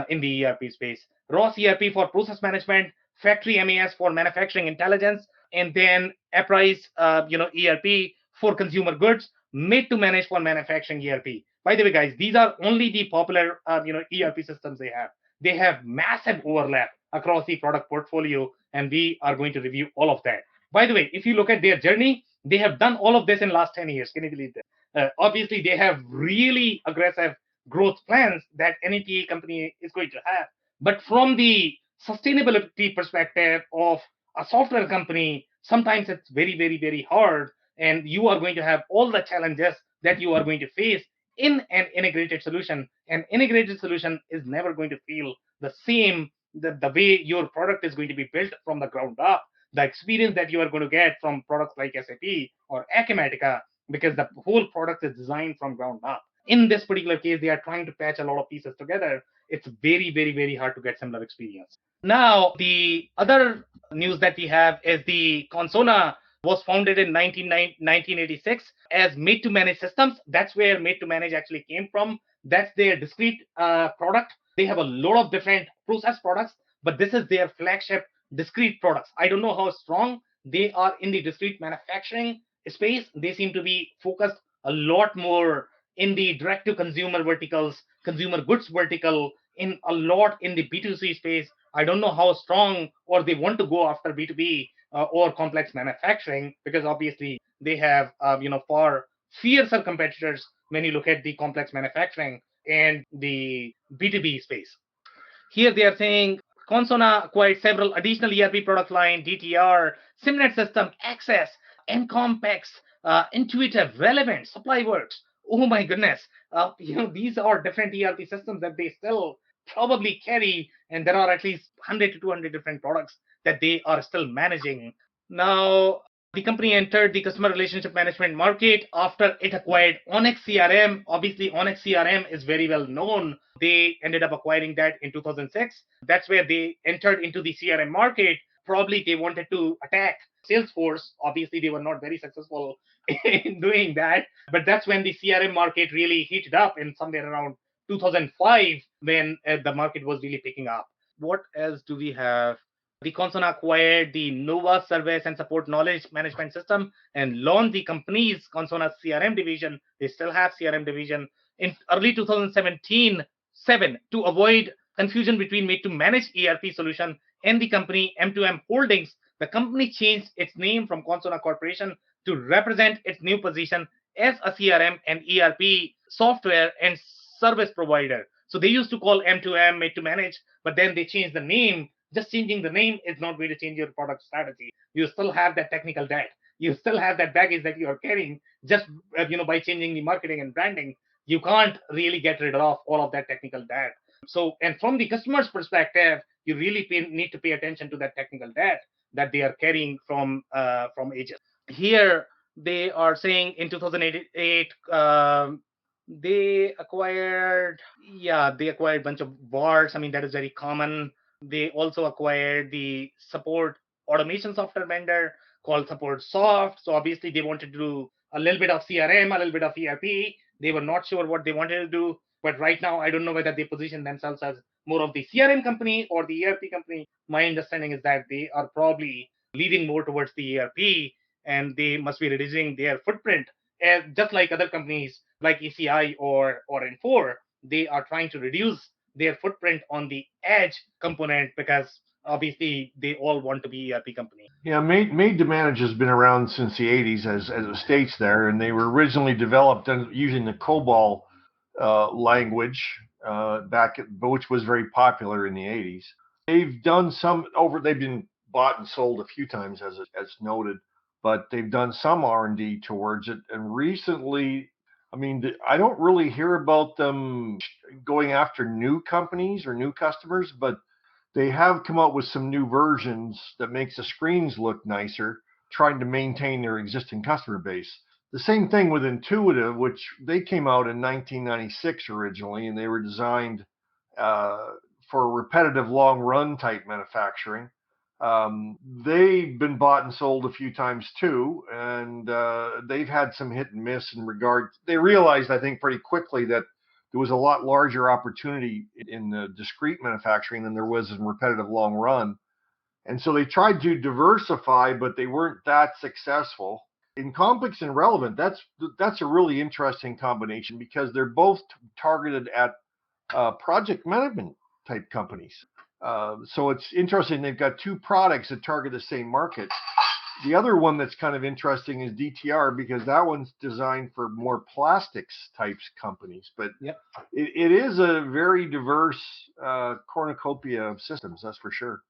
in the ERP space. ROS ERP for process management, factory MES for manufacturing intelligence, and then Apprise, ERP for consumer goods, made to manage for manufacturing ERP. By the way, guys, these are only the popular, ERP systems they have. They have massive overlap across the product portfolio, and we are going to review all of that. By the way, if you look at their journey, they have done all of this in last 10 years. Can you believe that? Obviously, they have really aggressive growth plans that any PE company is going to have. But from the sustainability perspective of a software company, sometimes it's very, very, very hard. And you are going to have all the challenges that you are going to face in an integrated solution. An integrated solution is never going to feel the same. The way your product is going to be built from the ground up, the experience that you are going to get from products like SAP or Acumatica, because the whole product is designed from ground up. In this particular case, they are trying to patch a lot of pieces together. It's very, very, very hard to get similar experience. Now, the other news that we have is the Consona was founded in 1986 as made to manage systems. That's where made to manage actually came from. That's their discrete product. They have a lot of different process products, but this is their flagship discrete products. I don't know how strong they are in the discrete manufacturing space. They seem to be focused a lot more in the direct to consumer verticals, consumer goods vertical, in a lot in the B2C space. I don't know how strong or they want to go after B2B or complex manufacturing, because obviously they have far fiercer competitors when you look at the complex manufacturing and the B2B space. Here they are saying Consona acquired several additional ERP product line, DTR, SimNet system, Access, Encompex, Intuitive, Relevant, SupplyWorks. Oh my goodness. These are different ERP systems that they still probably carry, and there are at least 100 to 200 different products that they are still managing. Now, the company entered the customer relationship management market after it acquired Onyx CRM. Obviously, Onyx CRM is very well known. They ended up acquiring that in 2006. That's where they entered into the CRM market. Probably they wanted to attack Salesforce. Obviously, they were not very successful in doing that. But that's when the CRM market really heated up in somewhere around 2005, when the market was really picking up. What else do we have? The Consona acquired the Nova Service and Support Knowledge Management System and launched the company's Consona CRM division. They still have CRM division in early 2017 to avoid confusion between made to manage ERP solution and the company M2M Holdings. The company changed its name from Consona Corporation to represent its new position as a CRM and ERP software and service provider. So they used to call M2M made to manage, but then they changed the name. Just changing the name is not going to change your product strategy. You still have that technical debt. You still have that baggage that you are carrying. Just by changing the marketing and branding, you can't really get rid of all of that technical debt. So, and from the customer's perspective, you really need to pay attention to that technical debt that they are carrying from ages. Here they are saying in 2008 they acquired a bunch of VARs. I mean, that is very common. They also acquired the support automation software vendor called Support Soft. So obviously they wanted to do a little bit of CRM, a little bit of ERP. They were not sure what they wanted to do, but right now I don't know whether they position themselves as more of the CRM company or the ERP company. My understanding is that they are probably leading more towards the ERP, and they must be reducing their footprint, just like other companies like ECi or Infor. They are trying to reduce their footprint on the edge component, because obviously they all want to be ERP company. Yeah, made to manage has been around since the 80s, as it states there, and they were originally developed using the COBOL language which was very popular in the 80s. They've done they've been bought and sold a few times, as noted, but they've done some R&D towards it. And recently, I mean, I don't really hear about them going after new companies or new customers, but they have come out with some new versions that makes the screens look nicer, trying to maintain their existing customer base. The same thing with Intuitive, which they came out in 1996 originally, and they were designed for repetitive long run type manufacturing. They've been bought and sold a few times too, and they've had some hit and miss in regard. They realized, I think, pretty quickly that there was a lot larger opportunity in the discrete manufacturing than there was in repetitive long run. And so they tried to diversify, but they weren't that successful. In complex and relevant, that's a really interesting combination, because they're both targeted at project management type companies. So it's interesting. They've got two products that target the same market. The other one that's kind of interesting is DTR, because that one's designed for more plastics types companies. But yep. It is a very diverse cornucopia of systems, that's for sure.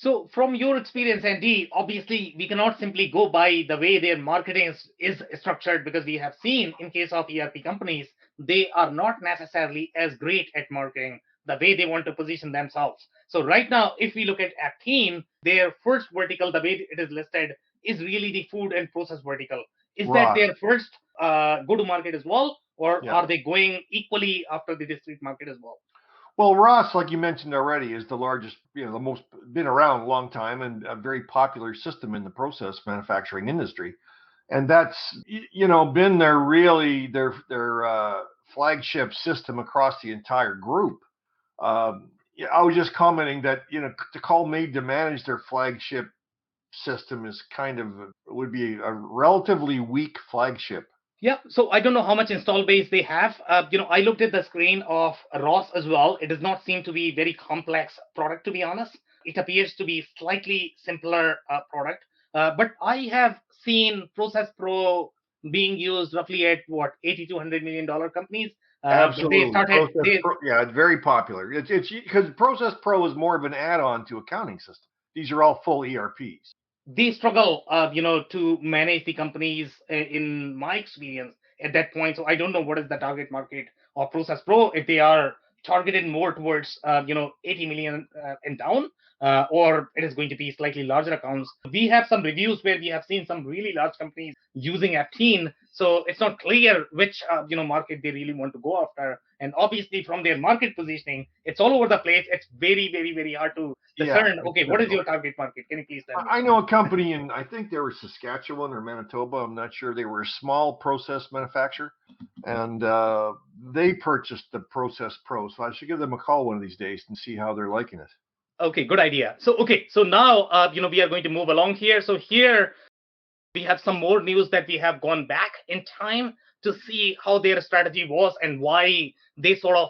So, from your experience, Andy, obviously we cannot simply go by the way their marketing is structured, because we have seen in case of ERP companies, they are not necessarily as great at marketing the way they want to position themselves. So, right now, if we look at Aptean, their first vertical, the way it is listed, is really the food and process vertical. Is that Ross. their first go to market as well, or Yeah. are they going equally after the discrete market as well? Well, Ross, like you mentioned already, is the largest, the most been around a long time and a very popular system in the process manufacturing industry. And that's, been their flagship system across the entire group. Yeah, I was just commenting that, to call me to manage their flagship system is would be a relatively weak flagship. Yeah, so I don't know how much install base they have. I looked at the screen of Ross as well. It does not seem to be very complex product, to be honest. It appears to be slightly simpler product. But I have seen Process Pro being used roughly at what, 80 to $100 million companies. But they Absolutely. started they Yeah, it's very popular. It's because Process Pro is more of an add-on to accounting system. These are all full ERPs. they struggle, to manage the companies in my experience at that point. So I don't know what is the target market of Process Pro, if they are targeted more towards, 80 million and down, or it is going to be slightly larger accounts. We have some reviews where we have seen some really large companies using Aptean. So it's not clear which, market they really want to go after. And obviously from their market positioning, it's all over the place. It's very, very, very hard to Yeah, discern. it's Okay, what is difficult. your target market? Can you please tell me? I know a company in, I think they were Saskatchewan or Manitoba. I'm not sure. They were a small process manufacturer, and they purchased the Process Pro. So I should give them a call one of these days and see how they're liking it. Okay, good idea. So now, we are going to move along here. So here we have some more news that we have gone back in time to see how their strategy was and why they sort of,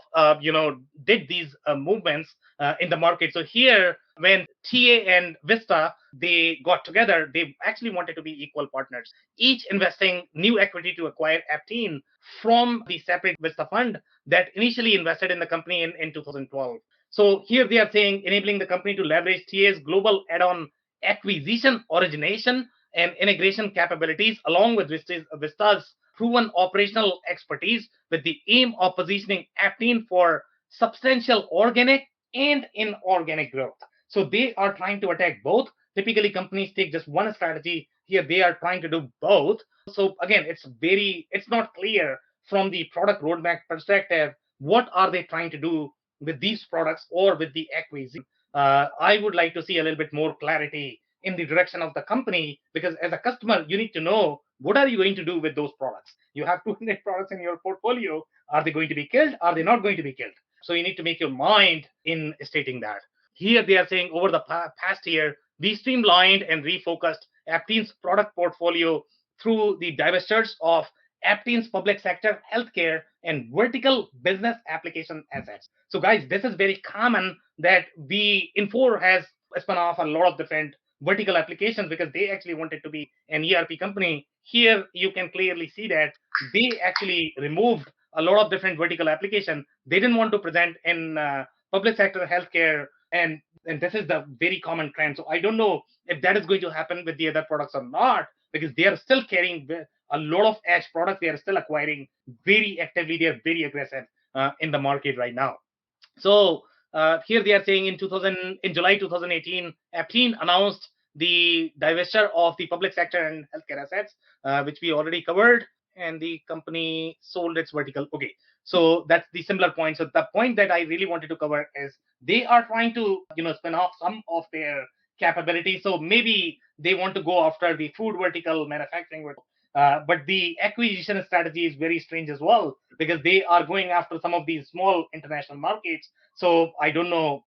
did these movements in the market. So here, when TA and Vista, they got together, they actually wanted to be equal partners, each investing new equity to acquire Aptean from the separate Vista fund that initially invested in the company in 2012. So here they are saying enabling the company to leverage TA's global add-on acquisition, origination, and integration capabilities along with Vista's proven operational expertise, with the aim of positioning Aptean for substantial organic and inorganic growth. So they are trying to attack both. Typically, companies take just one strategy. Here, they are trying to do both. So again, it's not clear from the product roadmap perspective what are they trying to do with these products or with the acquisition. I would like to see a little bit more clarity in the direction of the company, because as a customer you need to know what are you going to do with those products. You have 200 products in your portfolio. Are they going to be killed? Are they not going to be killed? So you need to make your mind in stating that. Here they are saying over the past year we streamlined and refocused Aptean's product portfolio through the divestitures of Aptean's public sector, healthcare, and vertical business application assets. So guys, this is very common that we Infor has spun off a lot of different vertical applications because they actually wanted to be an ERP company. Here you can clearly see that they actually removed a lot of different vertical application. They didn't want to present in public sector, healthcare, and this is the very common trend. So I don't know if that is going to happen with the other products or not, because they are still carrying a lot of edge products. They are still acquiring very actively. They are very aggressive in the market right now. So here they are saying in July 2018, Aptean announced the divestiture of the public sector and healthcare assets, which we already covered, and the company sold its vertical. Okay, so that's the similar point. So the point that I really wanted to cover is they are trying to spin off some of their capabilities. So maybe they want to go after the food vertical, manufacturing vertical. But the acquisition strategy is very strange as well, because they are going after some of these small international markets. So I don't know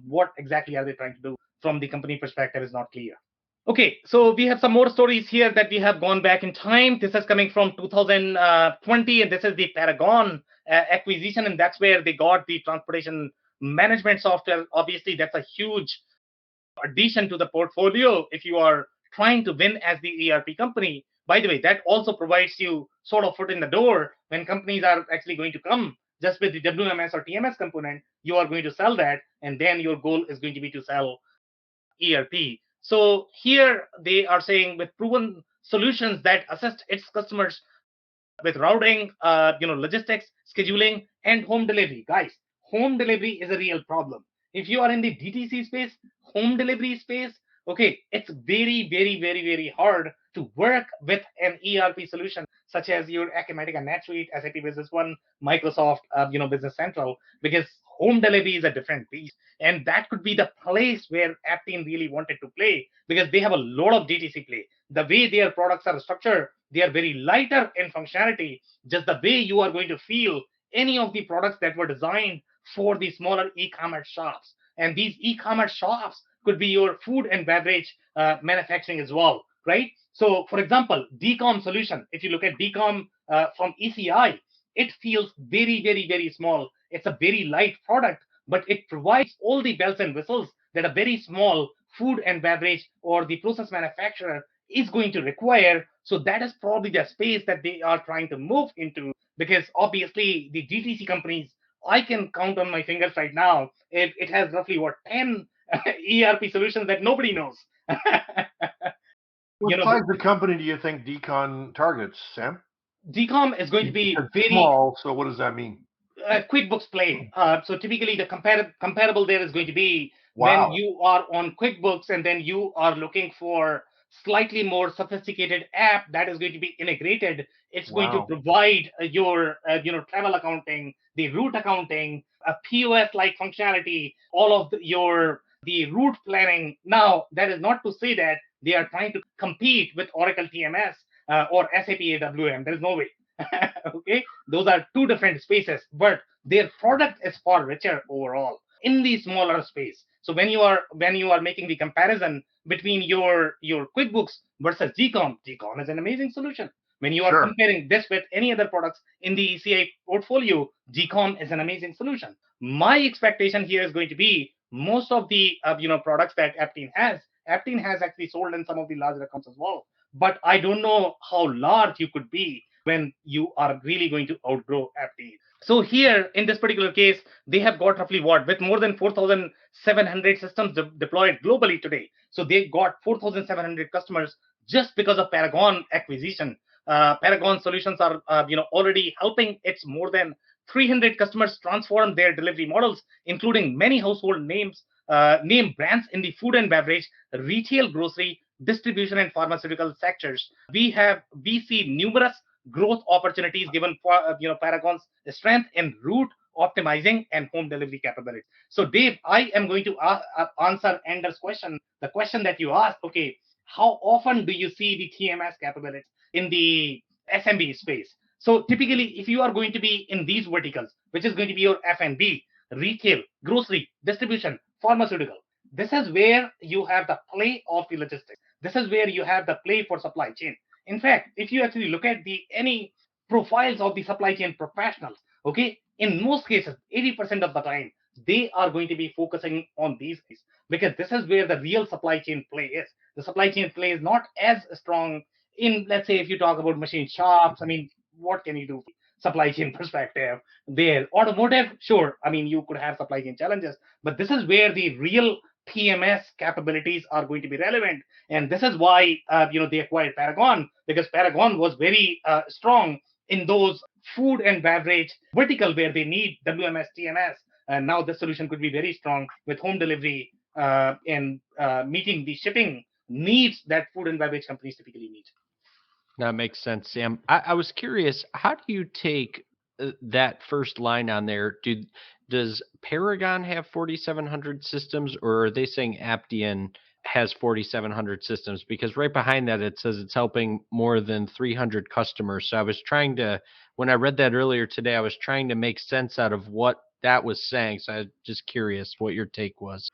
what exactly are they trying to do from the company perspective is not clear. Okay, so we have some more stories here that we have gone back in time. This is coming from 2020, and this is the Paragon acquisition, and that's where they got the transportation management software. Obviously, that's a huge addition to the portfolio if you are trying to win as the ERP company. By the way, that also provides you sort of foot in the door when companies are actually going to come just with the WMS or TMS component. You are going to sell that, and then your goal is going to be to sell ERP. So here they are saying with proven solutions that assist its customers with routing, logistics, scheduling, and home delivery. Guys, home delivery is a real problem. If you are in the DTC space, home delivery space, okay, it's very, very, very, very hard to work with an ERP solution such as your Acumatica, NetSuite, SAP Business One, Microsoft, Business Central, because home delivery is a different beast, and that could be the place where Aptean really wanted to play because they have a lot of DTC play. The way their products are structured, they are very lighter in functionality, just the way you are going to feel any of the products that were designed for the smaller e-commerce shops. And these e-commerce shops could be your food and beverage manufacturing as well, right? So, for example, DCOM solution, if you look at DCOM from ECi, it feels very, very, very small. It's a very light product, but it provides all the bells and whistles that a very small food and beverage or the process manufacturer is going to require. So that is probably the space that they are trying to move into, because obviously the DTC companies, I can count on my fingers right now. It has roughly 10 ERP solutions that nobody knows. What size of company do you think Decon targets, Sam? DCOM is going to be very small. So what does that mean? QuickBooks Play. So typically the comparable there is going to be Wow. when you are on QuickBooks and then you are looking for slightly more sophisticated app that is going to be integrated. It's going to provide your travel accounting, the route accounting, a POS like functionality, all of the route planning. Now that is not to say that they are trying to compete with Oracle TMS or SAP AWM. There is no way. Okay, those are two different spaces, but their product is far richer overall in the smaller space. So when you are making the comparison between your QuickBooks versus GCOM is an amazing solution. When you are comparing this with any other products in the ECi portfolio, GCOM is an amazing solution. My expectation here is going to be most of the products that Aptean has actually sold in some of the larger accounts as well. But I don't know how large you could be when you are really going to outgrow Aptean. So here in this particular case, they have got roughly with more than 4,700 systems deployed globally today. So they got 4,700 customers just because of Paragon acquisition. Paragon solutions are already helping its more than 300 customers transform their delivery models, including many household name brands in the food and beverage, retail, grocery, distribution, and pharmaceutical sectors. We see numerous growth opportunities given Paragon's strength in route optimizing and home delivery capabilities. So Dave, I am going to answer Anders' question, the question that you asked. Okay, how often do you see the TMS capabilities in the SMB space? So typically, if you are going to be in these verticals, which is going to be your F&B, retail, grocery, distribution, pharmaceutical, this is where you have the play of the logistics. This is where you have the play for supply chain. In fact, if you actually look at any profiles of the supply chain professionals, okay, in most cases, 80% of the time, they are going to be focusing on these things because this is where the real supply chain play is. The supply chain play is not as strong in, let's say, if you talk about machine shops. I mean, what can you do? Supply chain perspective there. Automotive, sure. I mean, you could have supply chain challenges, but this is where the real TMS capabilities are going to be relevant. And this is why, they acquired Paragon, because Paragon was very strong in those food and beverage vertical where they need WMS, TMS. And now this solution could be very strong with home delivery and meeting the shipping needs that food and beverage companies typically need. That makes sense, Sam. I was curious, how do you take that first line on there? Does Paragon have 4,700 systems, or are they saying Aptean has 4,700 systems? Because right behind that, it says it's helping more than 300 customers. So I was trying to, when I read that earlier today, I was trying to make sense out of what that was saying. So I was just curious what your take was.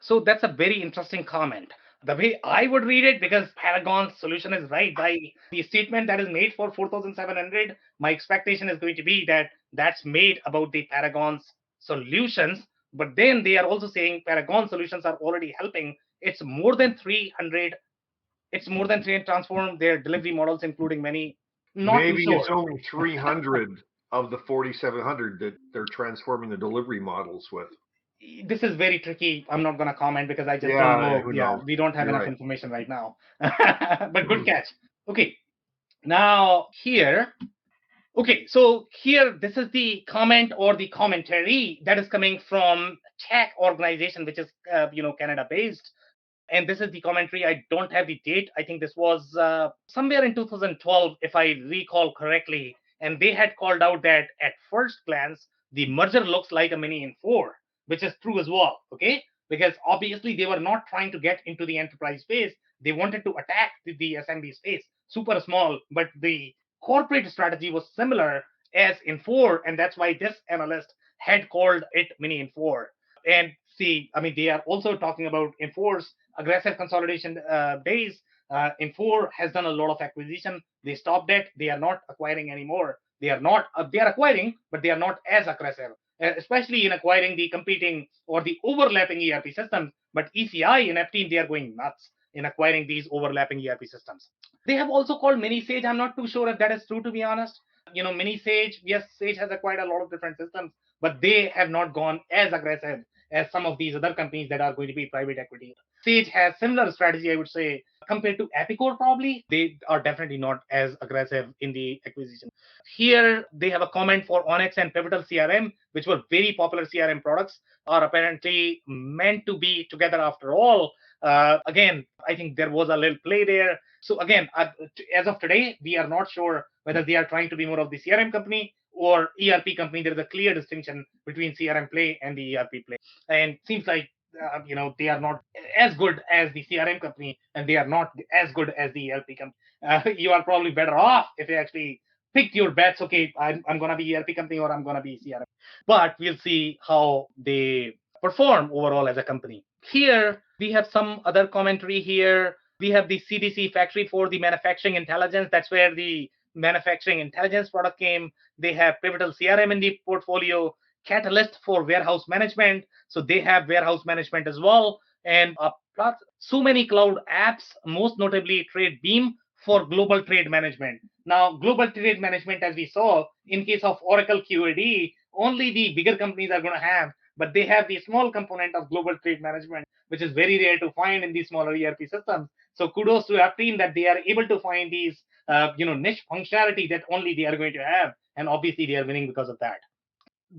So that's a very interesting comment. The way I would read it, because Paragon's solution is right by the statement that is made for 4,700, my expectation is going to be that that's made about the Paragon's solutions. But then they are also saying Paragon solutions are already helping. It's more than 300. It's more than 300 transform their delivery models, including many. Maybe it's only 300 of the 4,700 that they're transforming the delivery models with. This is very tricky. I'm not going to comment because I just don't Yeah, know. who Yeah, knows? we don't have You're enough right. information right now. But good catch. Okay, now here. Okay, so here, this is the comment or the commentary that is coming from tech organization, which is Canada based, and this is the commentary. I don't have the date. I think this was somewhere in 2012, if I recall correctly. And they had called out that at first glance, the merger looks like a mini Infor, which is true as well. Okay, because obviously they were not trying to get into the enterprise space. They wanted to attack the SMB space, super small, but the corporate strategy was similar as Infor, and that's why this analyst had called it mini Infor. And see, I mean, they are also talking about Infor's aggressive consolidation base. Infor has done a lot of acquisition. They stopped it. They are not acquiring anymore. They are not. They are acquiring, but they are not as aggressive, especially in acquiring the competing or the overlapping ERP systems. But ECi and Aptean, they are going nuts in acquiring these overlapping ERP systems. They have also called Mini Sage. I'm not too sure if that is true, to be honest. Mini Sage, yes, Sage has acquired a lot of different systems, but they have not gone as aggressive as some of these other companies that are going to be private equity. Sage has similar strategy, I would say, compared to Epicor. Probably they are definitely not as aggressive in the acquisition. Here they have a comment for Onyx and Pivotal CRM, which were very popular CRM products, are apparently meant to be together after all. Again, I think there was a little play there. So again, as of today, we are not sure whether they are trying to be more of the CRM company or ERP company. There is a clear distinction between CRM play and the ERP play, and seems like they are not as good as the CRM company, and they are not as good as the ERP company. You are probably better off if you actually picked your bets. Okay, I'm going to be ERP company or I'm going to be CRM. But we'll see how they perform overall as a company. Here we have some other commentary here. We have the CDC factory for the manufacturing intelligence. That's where the manufacturing intelligence product came. They have Pivotal CRM in the portfolio, Catalyst for warehouse management. So they have warehouse management as well. And plus, so many cloud apps, most notably Trade Beam for global trade management. Now, global trade management, as we saw in case of Oracle QAD, only the bigger companies are going to have, but they have the small component of global trade management, which is very rare to find in these smaller ERP systems. So kudos to Aptean that they are able to find these niche functionality that only they are going to have, and obviously they are winning because of that.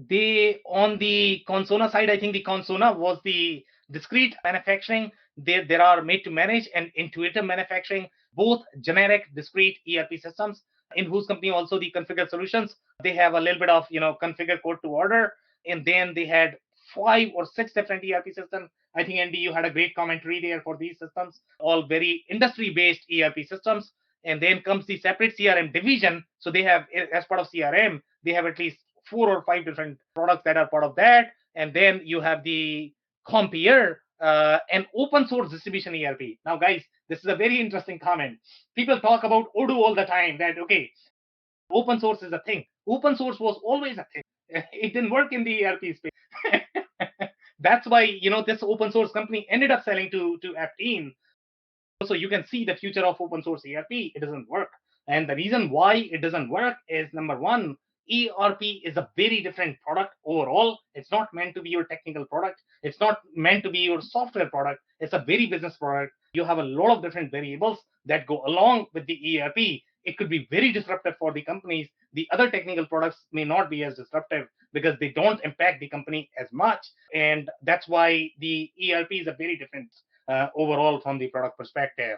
They, on the Consona side, I think the Consona was the discrete manufacturing. There are made to manage and intuitive manufacturing, both generic discrete ERP systems, in whose company also the configured solutions. They have a little bit of configured code to order, and then they had 5 or 6 different ERP systems. I think Andy, you had a great commentary there for these systems, all very industry based ERP systems. And then comes the separate CRM division. So they have, as part of CRM, they have at least 4 or 5 different products that are part of that. And then you have the Compeer, an open source distribution ERP. Now, guys, this is a very interesting comment. People talk about Odoo all the time, that, okay, open source is a thing. Open source was always a thing. It didn't work in the ERP space. That's why, this open source company ended up selling to Aptean. So you can see the future of open source ERP. It doesn't work. And the reason why it doesn't work is, number one, ERP is a very different product overall. It's not meant to be your technical product. It's not meant to be your software product. It's a very business product. You have a lot of different variables that go along with the ERP. It could be very disruptive for the companies. The other technical products may not be as disruptive because they don't impact the company as much. And that's why the ERP is a very different overall from the product perspective.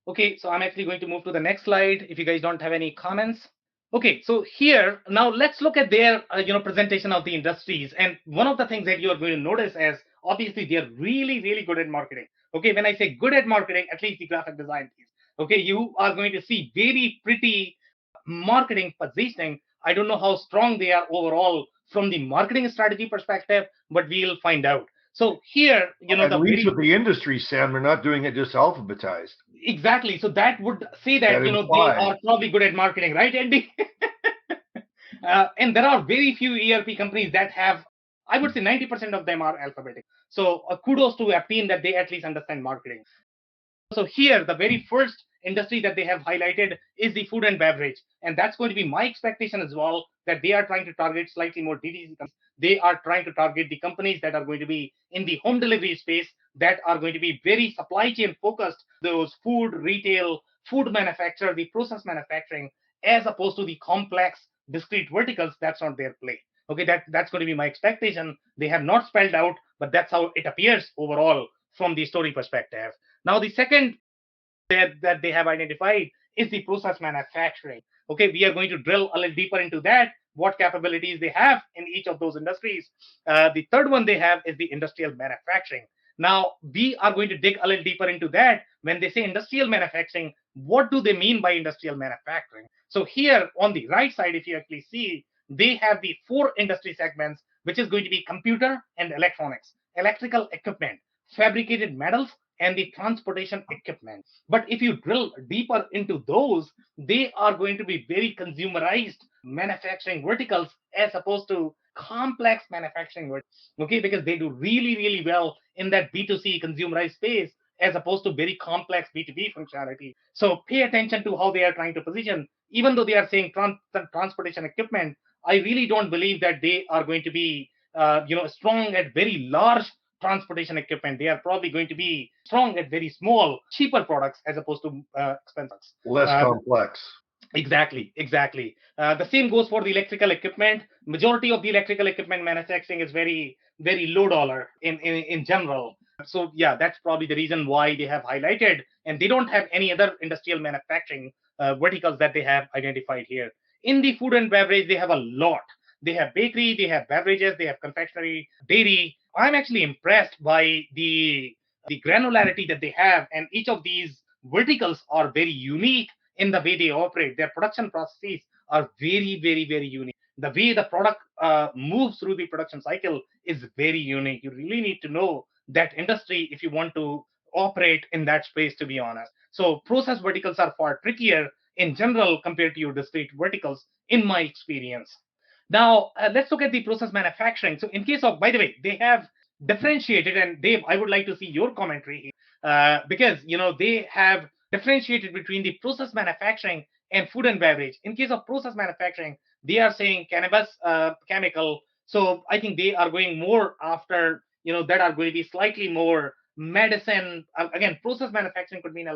Okay, so I'm actually going to move to the next slide if you guys don't have any comments. Okay, so here now let's look at their presentation of the industries. And one of the things that you are going to notice is, obviously they're really good at marketing. Okay, when I say good at marketing, at least the graphic design piece. Okay, you are going to see very pretty marketing positioning. I don't know how strong they are overall from the marketing strategy perspective, but we'll find out. So here, At least with the industry, Sam, they're not doing it just alphabetized. Exactly. So that would say that, That they implies. are probably good at marketing, right, Andy? And there are very few ERP companies that have, I would say 90% of them are alphabetic. So kudos to Aptean that they at least understand marketing. So here, the very first industry that they have highlighted is the food and beverage. And that's going to be my expectation as well, that they are trying to target slightly more DTC companies. They are trying to target the companies that are going to be in the home delivery space, that are going to be very supply chain focused, those food, retail, food manufacturer, the process manufacturing, as opposed to the complex, discrete verticals. That's not their play. Okay, that's going to be my expectation. They have not spelled out, but that's how it appears overall from the story perspective. Now, the second that they have identified is the process manufacturing. Okay, we are going to drill a little deeper into that, what capabilities they have in each of those industries. The third one they have is the industrial manufacturing. Now, we are going to dig a little deeper into that. When they say industrial manufacturing, what do they mean by industrial manufacturing? So, here on the right side, if you actually see, they have the four industry segments, which is going to be computer and electronics, electrical equipment, fabricated metals, and the transportation equipment. But if you drill deeper into those, they are going to be very consumerized manufacturing verticals as opposed to complex manufacturing verticals. Okay, because they do really, really well in that B2C consumerized space as opposed to very complex B2B functionality. So pay attention to how they are trying to position. Even though they are saying transportation equipment, I really don't believe that they are going to be strong at very large transportation equipment. They are probably going to be strong at very small, cheaper products as opposed to expensive. Less complex. Exactly. The same goes for the electrical equipment. Majority of the electrical equipment manufacturing is very, very low dollar in general. So yeah, that's probably the reason why they have highlighted, and they don't have any other industrial manufacturing verticals that they have identified here. In the food and beverage, they have a lot. They have bakery, they have beverages, they have confectionery, dairy. I'm actually impressed by the granularity that they have, and each of these verticals are very unique in the way they operate. Their production processes are very, very, very unique. The way the product moves through the production cycle is very unique. You really need to know that industry if you want to operate in that space, to be honest. So process verticals are far trickier in general compared to your discrete verticals, in my experience. Now, let's look at the process manufacturing. So, in case of, by the way, they have differentiated, and Dave, I would like to see your commentary here, because they have differentiated between the process manufacturing and food and beverage. In case of process manufacturing, they are saying cannabis, chemical. So, I think they are going more after that are going to be slightly more medicine. Again, process manufacturing could mean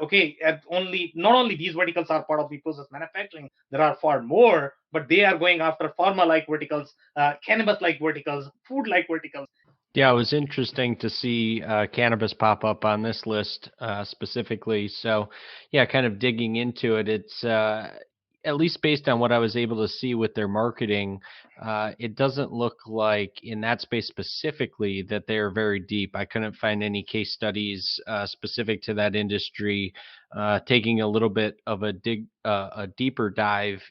okay, only not only these verticals are part of the process manufacturing, there are far more, but they are going after pharma-like verticals, cannabis-like verticals, food-like verticals. Yeah, it was interesting to see cannabis pop up on this list specifically. So, yeah, kind of digging into it, it's at least based on what I was able to see with their marketing, it doesn't look like in that space specifically that they are very deep. I couldn't find any case studies specific to that industry. Taking a little bit of a deeper dive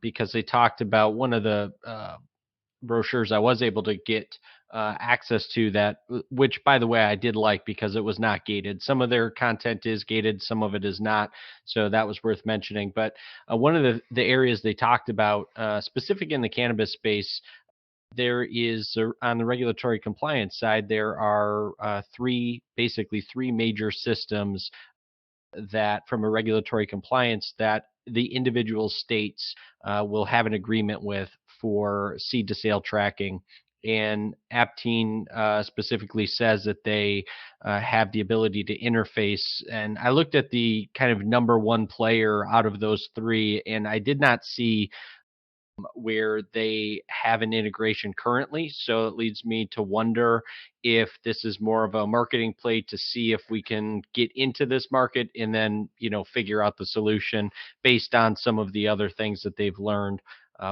because they talked about one of the brochures I was able to get access to that, which by the way, I did like because it was not gated. Some of their content is gated, some of it is not. So that was worth mentioning. But one of the areas they talked about, specific in the cannabis space, there is on the regulatory compliance side, there are basically three major systems that from a regulatory compliance that the individual states will have an agreement with for seed to sale tracking. And Aptean specifically says that they have the ability to interface. And I looked at the kind of number one player out of those three, and I did not see where they have an integration currently. So it leads me to wonder if this is more of a marketing play to see if we can get into this market and then, figure out the solution based on some of the other things that they've learned,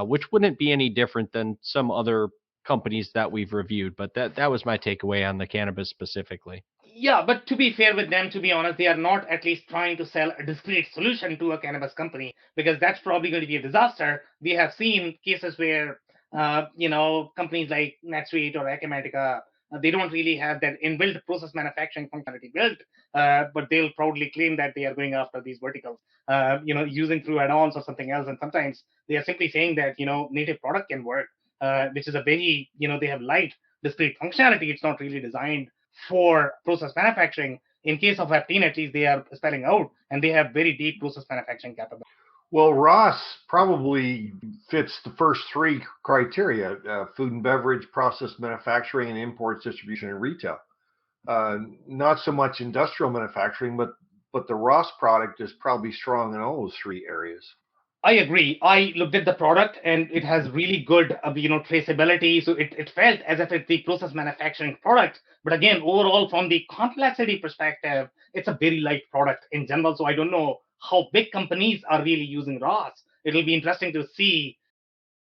which wouldn't be any different than some other companies that we've reviewed. But that was my takeaway on the cannabis specifically. Yeah, but to be fair with them, to be honest, they are not at least trying to sell a discrete solution to a cannabis company, because that's probably going to be a disaster. We have seen cases where, companies like NetSuite or Acumatica, they don't really have that inbuilt process manufacturing functionality built, but they'll proudly claim that they are going after these verticals, using through add-ons or something else. And sometimes they are simply saying that, native product can work, which is a very, they have light discrete functionality. It's not really designed for process manufacturing. In case of Aptean, at least they are spelling out, and they have very deep process manufacturing capability. Well, Ross probably fits the first three criteria: food and beverage, process manufacturing, and imports, distribution, and retail. Not so much industrial manufacturing, but the Ross product is probably strong in all those three areas. I agree. I looked at the product and it has really good, traceability. So it felt as if it's the process manufacturing product. But again, overall, from the complexity perspective, it's a very light product in general. So I don't know how big companies are really using ROS. It'll be interesting to see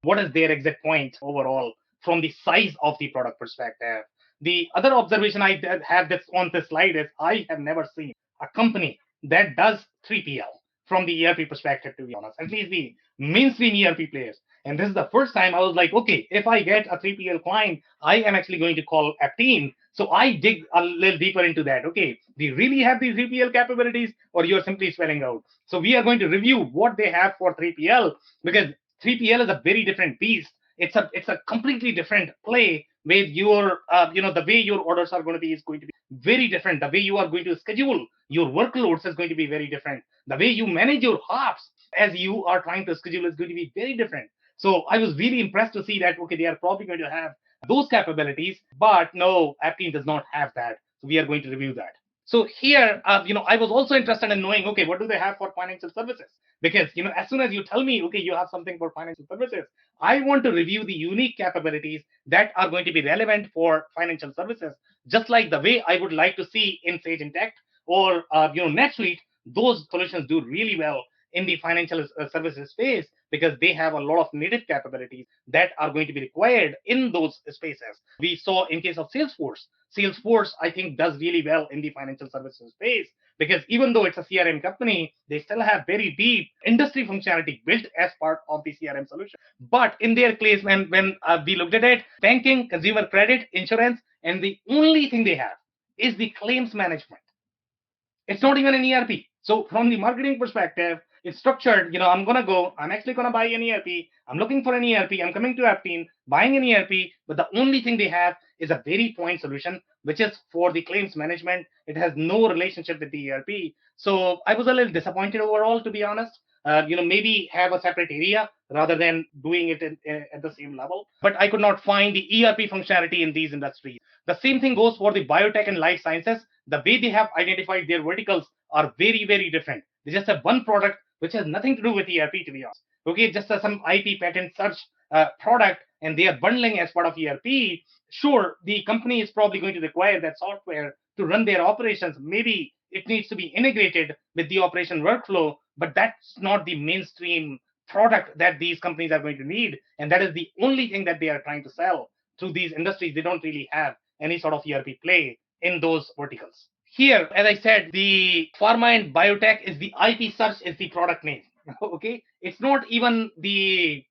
what is their exact point overall from the size of the product perspective. The other observation I have this on this slide is I have never seen a company that does 3PL from the ERP perspective, to be honest, at least the mainstream ERP players. And this is the first time I was like, okay, if I get a 3PL client, I am actually going to call Aptean. So I dig a little deeper into that. Okay, do you really have these 3PL capabilities, or you're simply spelling out? So we are going to review what they have for 3PL, because 3PL is a very different beast. It's a completely different play where your the way your orders are going to be is going to be very different. The way you are going to schedule your workloads is going to be very different. The way you manage your hops as you are trying to schedule is going to be very different. So I was really impressed to see that, okay, they are probably going to have those capabilities, but no, Aptean does not have that. So we are going to review that. So here, I was also interested in knowing, okay, what do they have for financial services? Because, as soon as you tell me, okay, you have something for financial services, I want to review the unique capabilities that are going to be relevant for financial services, just like the way I would like to see in Sage Intacct or, NetSuite. Those solutions do really well in the financial services space because they have a lot of native capabilities that are going to be required in those spaces. We saw in case of Salesforce, I think, does really well in the financial services space because even though it's a CRM company, they still have very deep industry functionality built as part of the CRM solution. But in their case, when we looked at it, banking, consumer credit, insurance, and the only thing they have is the claims management. It's not even an ERP. So from the marketing perspective, it's structured. I'm actually going to buy an ERP. I'm looking for an ERP. I'm coming to Aptean, buying an ERP, but the only thing they have is a very point solution, which is for the claims management. It has no relationship with the ERP. So I was a little disappointed overall, to be honest. Maybe have a separate area rather than doing it at the same level. But I could not find the ERP functionality in these industries. The same thing goes for the biotech and life sciences. The way they have identified their verticals are very, very different. They just have one product which has nothing to do with ERP, to be honest. Okay, just some IP patent search product, and they are bundling as part of ERP. Sure, the company is probably going to require that software to run their operations. Maybe it needs to be integrated with the operation workflow, but that's not the mainstream product that these companies are going to need. And that is the only thing that they are trying to sell to these industries. They don't really have any sort of ERP play in those verticals. Here, as I said, the pharma and biotech is the IP search is the product name. Okay, it's not even the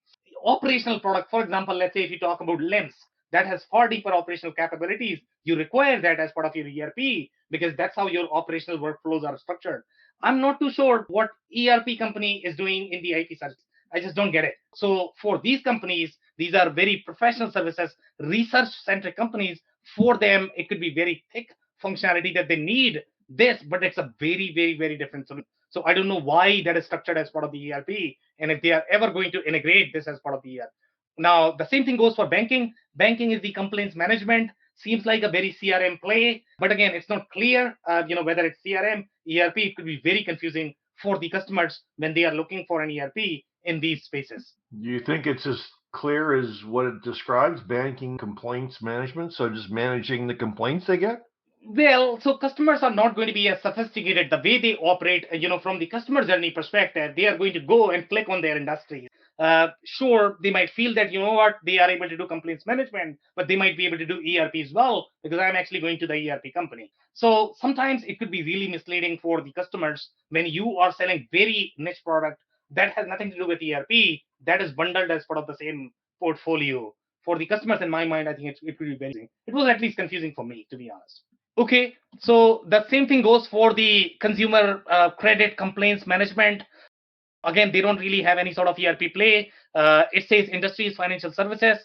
operational product. For example, let's say if you talk about LIMS, that has far deeper operational capabilities. You require that as part of your ERP because that's how your operational workflows are structured. I'm not too sure what ERP company is doing in the IP search. I just don't get it. So for these companies, these are very professional services, research-centric companies. For them, it could be very thick functionality that they need this, but it's a very, very, very different solution. So I don't know why that is structured as part of the ERP, and if they are ever going to integrate this as part of the ERP. Now, the same thing goes for banking. Banking is the complaints management. Seems like a very CRM play, but again, it's not clear, whether it's CRM, ERP. It could be very confusing for the customers when they are looking for an ERP in these spaces. Do you think it's as clear as what it describes, banking complaints management? So just managing the complaints they get? Well, so customers are not going to be as sophisticated the way they operate, from the customer journey perspective. They are going to go and click on their industry. Sure, they might feel that, they are able to do complaints management, but they might be able to do ERP as well because I'm actually going to the ERP company. So sometimes it could be really misleading for the customers when you are selling very niche product that has nothing to do with ERP that is bundled as part of the same portfolio. For the customers, in my mind, I think it could be very, it was at least confusing for me, to be honest. Okay, so the same thing goes for the consumer credit complaints management. Again, they don't really have any sort of ERP play. It says industries, financial services.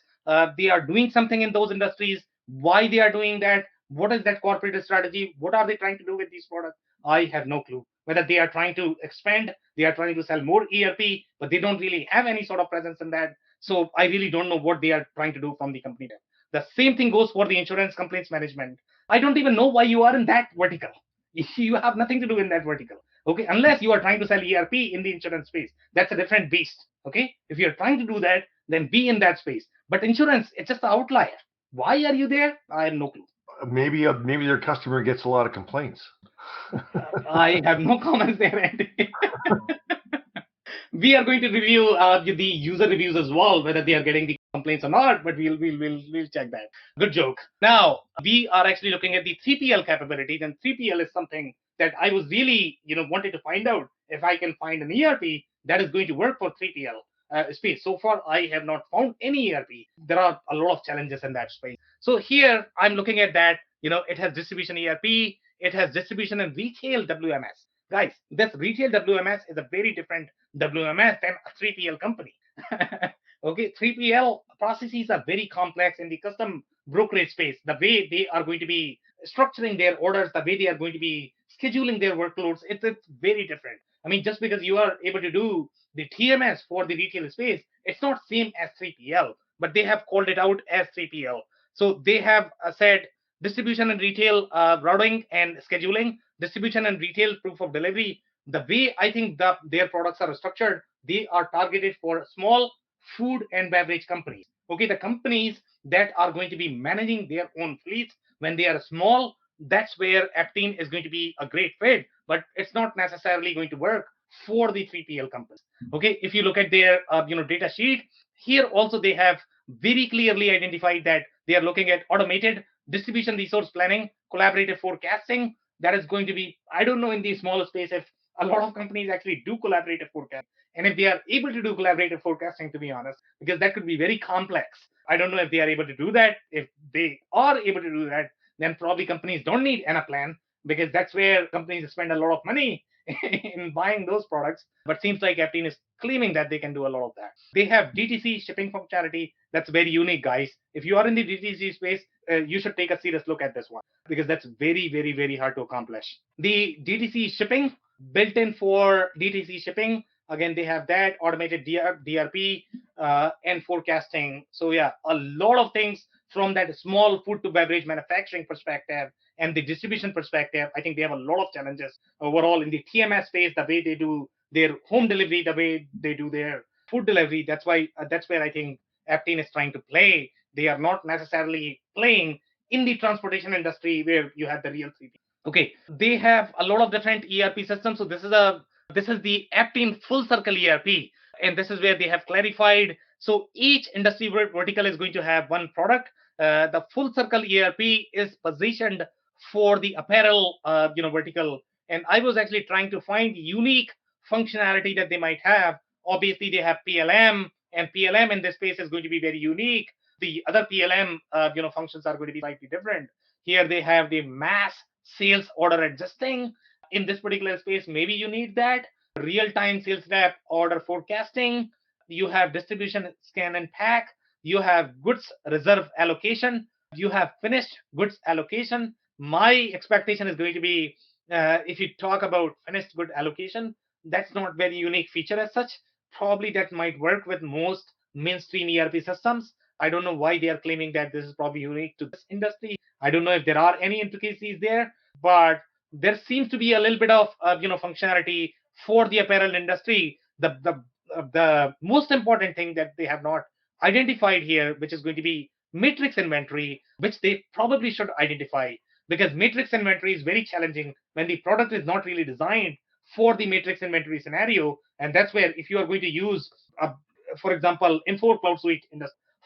They are doing something in those industries. Why they are doing that? What is that corporate strategy? What are they trying to do with these products? I have no clue. Whether they are trying to expand, they are trying to sell more ERP, but they don't really have any sort of presence in that. So I really don't know what they are trying to do from the company. The same thing goes for the insurance complaints management. I don't even know why you are in that vertical. You have nothing to do in that vertical. Okay, unless you are trying to sell ERP in the insurance space, that's a different beast. Okay, if you're trying to do that, then be in that space. But insurance, it's just an outlier. Why are you there? I have no clue. Maybe their customer gets a lot of complaints. I have no comments there, Andy. We are going to review the user reviews as well, whether they are getting the complaints or not. But we'll check that. Good joke. Now we are actually looking at the 3PL capabilities, and 3PL is something that I was really wanted to find out if I can find an ERP that is going to work for 3PL. Space. So far, I have not found any ERP. There are a lot of challenges in that space. So here, I'm looking at that. It has distribution ERP, it has distribution and retail WMS. Guys, this retail WMS is a very different WMS than a 3PL company. Okay, 3PL processes are very complex in the custom brokerage space. The way they are going to be structuring their orders, the way they are going to be scheduling their workloads, it's very different. I mean, just because you are able to do the TMS for the retail space, it's not same as 3PL, but they have called it out as 3PL. So they have said distribution and retail routing and scheduling, distribution and retail proof of delivery. The way I think their products are structured, they are targeted for small food and beverage companies. Okay, the companies that are going to be managing their own fleets when they are small, that's where Aptean is going to be a great fit, but it's not necessarily going to work for the 3PL companies. Okay, if you look at their data sheet, here also they have very clearly identified that they are looking at automated distribution resource planning, collaborative forecasting. That is going to be, I don't know in the smaller space if a lot of companies actually do collaborative forecasting, and if they are able to do collaborative forecasting, to be honest, because that could be very complex. I don't know if they are able to do that. If they are able to do that, then probably companies don't need Anaplan, because that's where companies spend a lot of money in buying those products. But seems like Aptean is claiming that they can do a lot of that. They have DTC shipping functionality. That's very unique, guys. If you are in the DTC space, you should take a serious look at this one, because that's very, very, very hard to accomplish. The DTC shipping, built in for DTC shipping, again, they have that automated DRP and forecasting. So yeah, a lot of things from that small food to beverage manufacturing perspective and the distribution perspective. I think they have a lot of challenges overall in the TMS space, the way they do their home delivery, the way they do their food delivery. That's where I think Aptean is trying to play. They are not necessarily playing in the transportation industry where you have the real 3P. Okay, they have a lot of different ERP systems. So this is the Aptean full circle ERP, and this is where they have clarified. So each industry vertical is going to have one product. The full circle ERP is positioned for the apparel vertical, and I was actually trying to find unique functionality that they might have. Obviously, they have PLM, and PLM in this space is going to be very unique. The other PLM functions are going to be slightly different. Here they have the mass sales order adjusting. In this particular space, maybe you need that real-time sales rep order forecasting. You have distribution scan and pack. You have goods reserve allocation. You have finished goods allocation. My expectation is going to be, if you talk about finished good allocation, that's not very unique feature as such. Probably that might work with most mainstream ERP systems. I don't know why they are claiming that this is probably unique to this industry. I don't know if there are any intricacies there, but there seems to be a little bit of functionality for the apparel industry. The most important thing that they have not identified here, which is going to be matrix inventory, which they probably should identify, because matrix inventory is very challenging when the product is not really designed for the matrix inventory scenario. And that's where, if you are going to use, for example, Infor Cloud Suite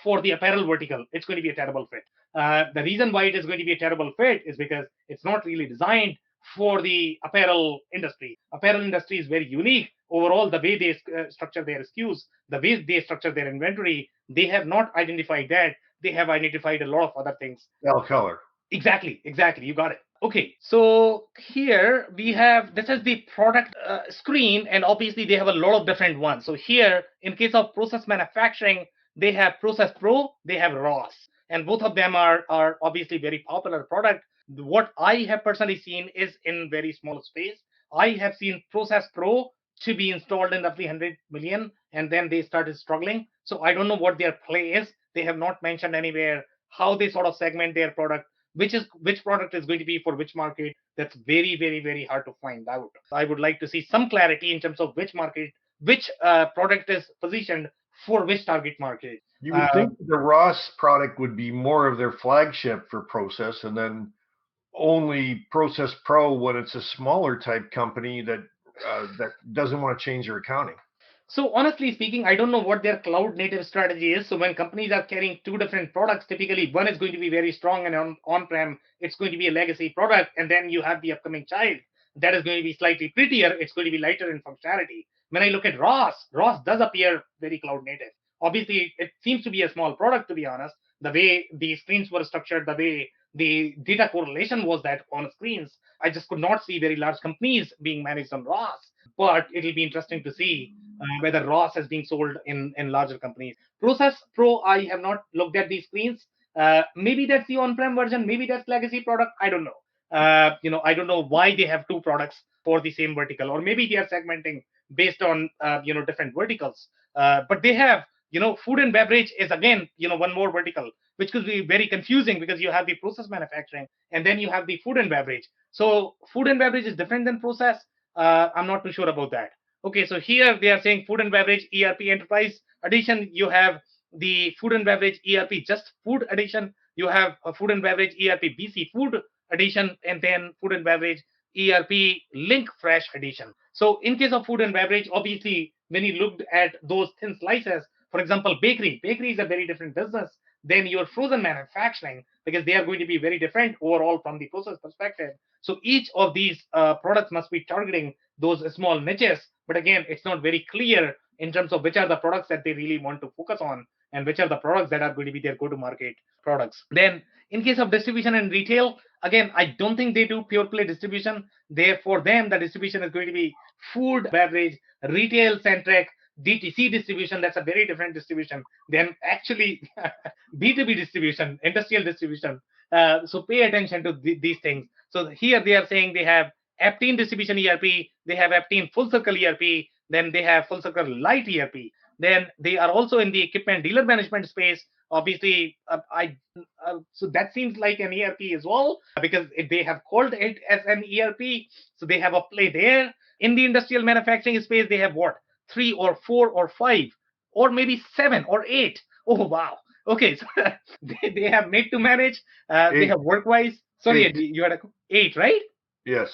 for the apparel vertical, it's going to be a terrible fit. The reason why it is going to be a terrible fit is because it's not really designed for the apparel industry. Apparel industry is very unique. Overall, the way they structure their SKUs, the way they structure their inventory, they have not identified that. They have identified a lot of other things. Color. Exactly. You got it. Okay, so here we have, this is the product screen, and obviously they have a lot of different ones. So here, in case of process manufacturing, they have Process Pro, they have ROS, and both of them are obviously very popular product. What I have personally seen is in very small space. I have seen Process Pro to be installed in roughly 100 million, and then they started struggling. So I don't know what their play is. They have not mentioned anywhere how they sort of segment their product, which product is going to be for which market. That's very, very, very hard to find out. I would like to see some clarity in terms of which market, which product is positioned for which target market. You would think the Ross product would be more of their flagship for Process, and then only Process Pro when it's a smaller type company that doesn't want to change their accounting. So honestly speaking, I don't know what their cloud native strategy is. So when companies are carrying two different products, typically one is going to be very strong and on-prem, it's going to be a legacy product, and then you have the upcoming child that is going to be slightly prettier. It's going to be lighter in functionality. When I look at Ross does appear very cloud native. Obviously, it seems to be a small product, to be honest. The way the screens were structured, the way the data correlation was that on screens, I just could not see very large companies being managed on Ross. But it'll be interesting to see whether Ross is being sold in larger companies. Process Pro, I have not looked at these screens. Maybe that's the on-prem version. Maybe that's legacy product. I don't know. I don't know why they have two products for the same vertical, or maybe they are segmenting based on different verticals. But they have food and beverage is again one more vertical, which could be very confusing because you have the process manufacturing and then you have the food and beverage. So food and beverage is different than process. I'm not too sure about that. Okay, so here they are saying food and beverage ERP enterprise edition. You have the food and beverage ERP just food edition. You have a food and beverage ERP BC food edition, and then food and beverage ERP link fresh edition. So in case of food and beverage, obviously when you looked at those thin slices, for example, bakery is a very different business than your frozen manufacturing because they are going to be very different overall from the process perspective. So each of these products must be targeting those small niches. But again, it's not very clear in terms of which are the products that they really want to focus on and which are the products that are going to be their go-to-market products. Then in case of distribution and retail, again, I don't think they do pure play distribution. For them, the distribution is going to be food, beverage, retail centric, DTC distribution. That's a very different distribution than actually B2B distribution, industrial distribution. So pay attention to these things. So here they are saying they have Aptean distribution ERP, they have Aptean full circle ERP, then they have full circle light ERP. Then they are also in the equipment dealer management space. Obviously, so that seems like an ERP as well because they have called it as an ERP. So they have a play there. In the industrial manufacturing space, they have what? 3 or 4 or 5 or maybe 7 or 8. Oh, wow. Okay, so they have made to manage. They have Workwise. Sorry, you had 8, right? Yes.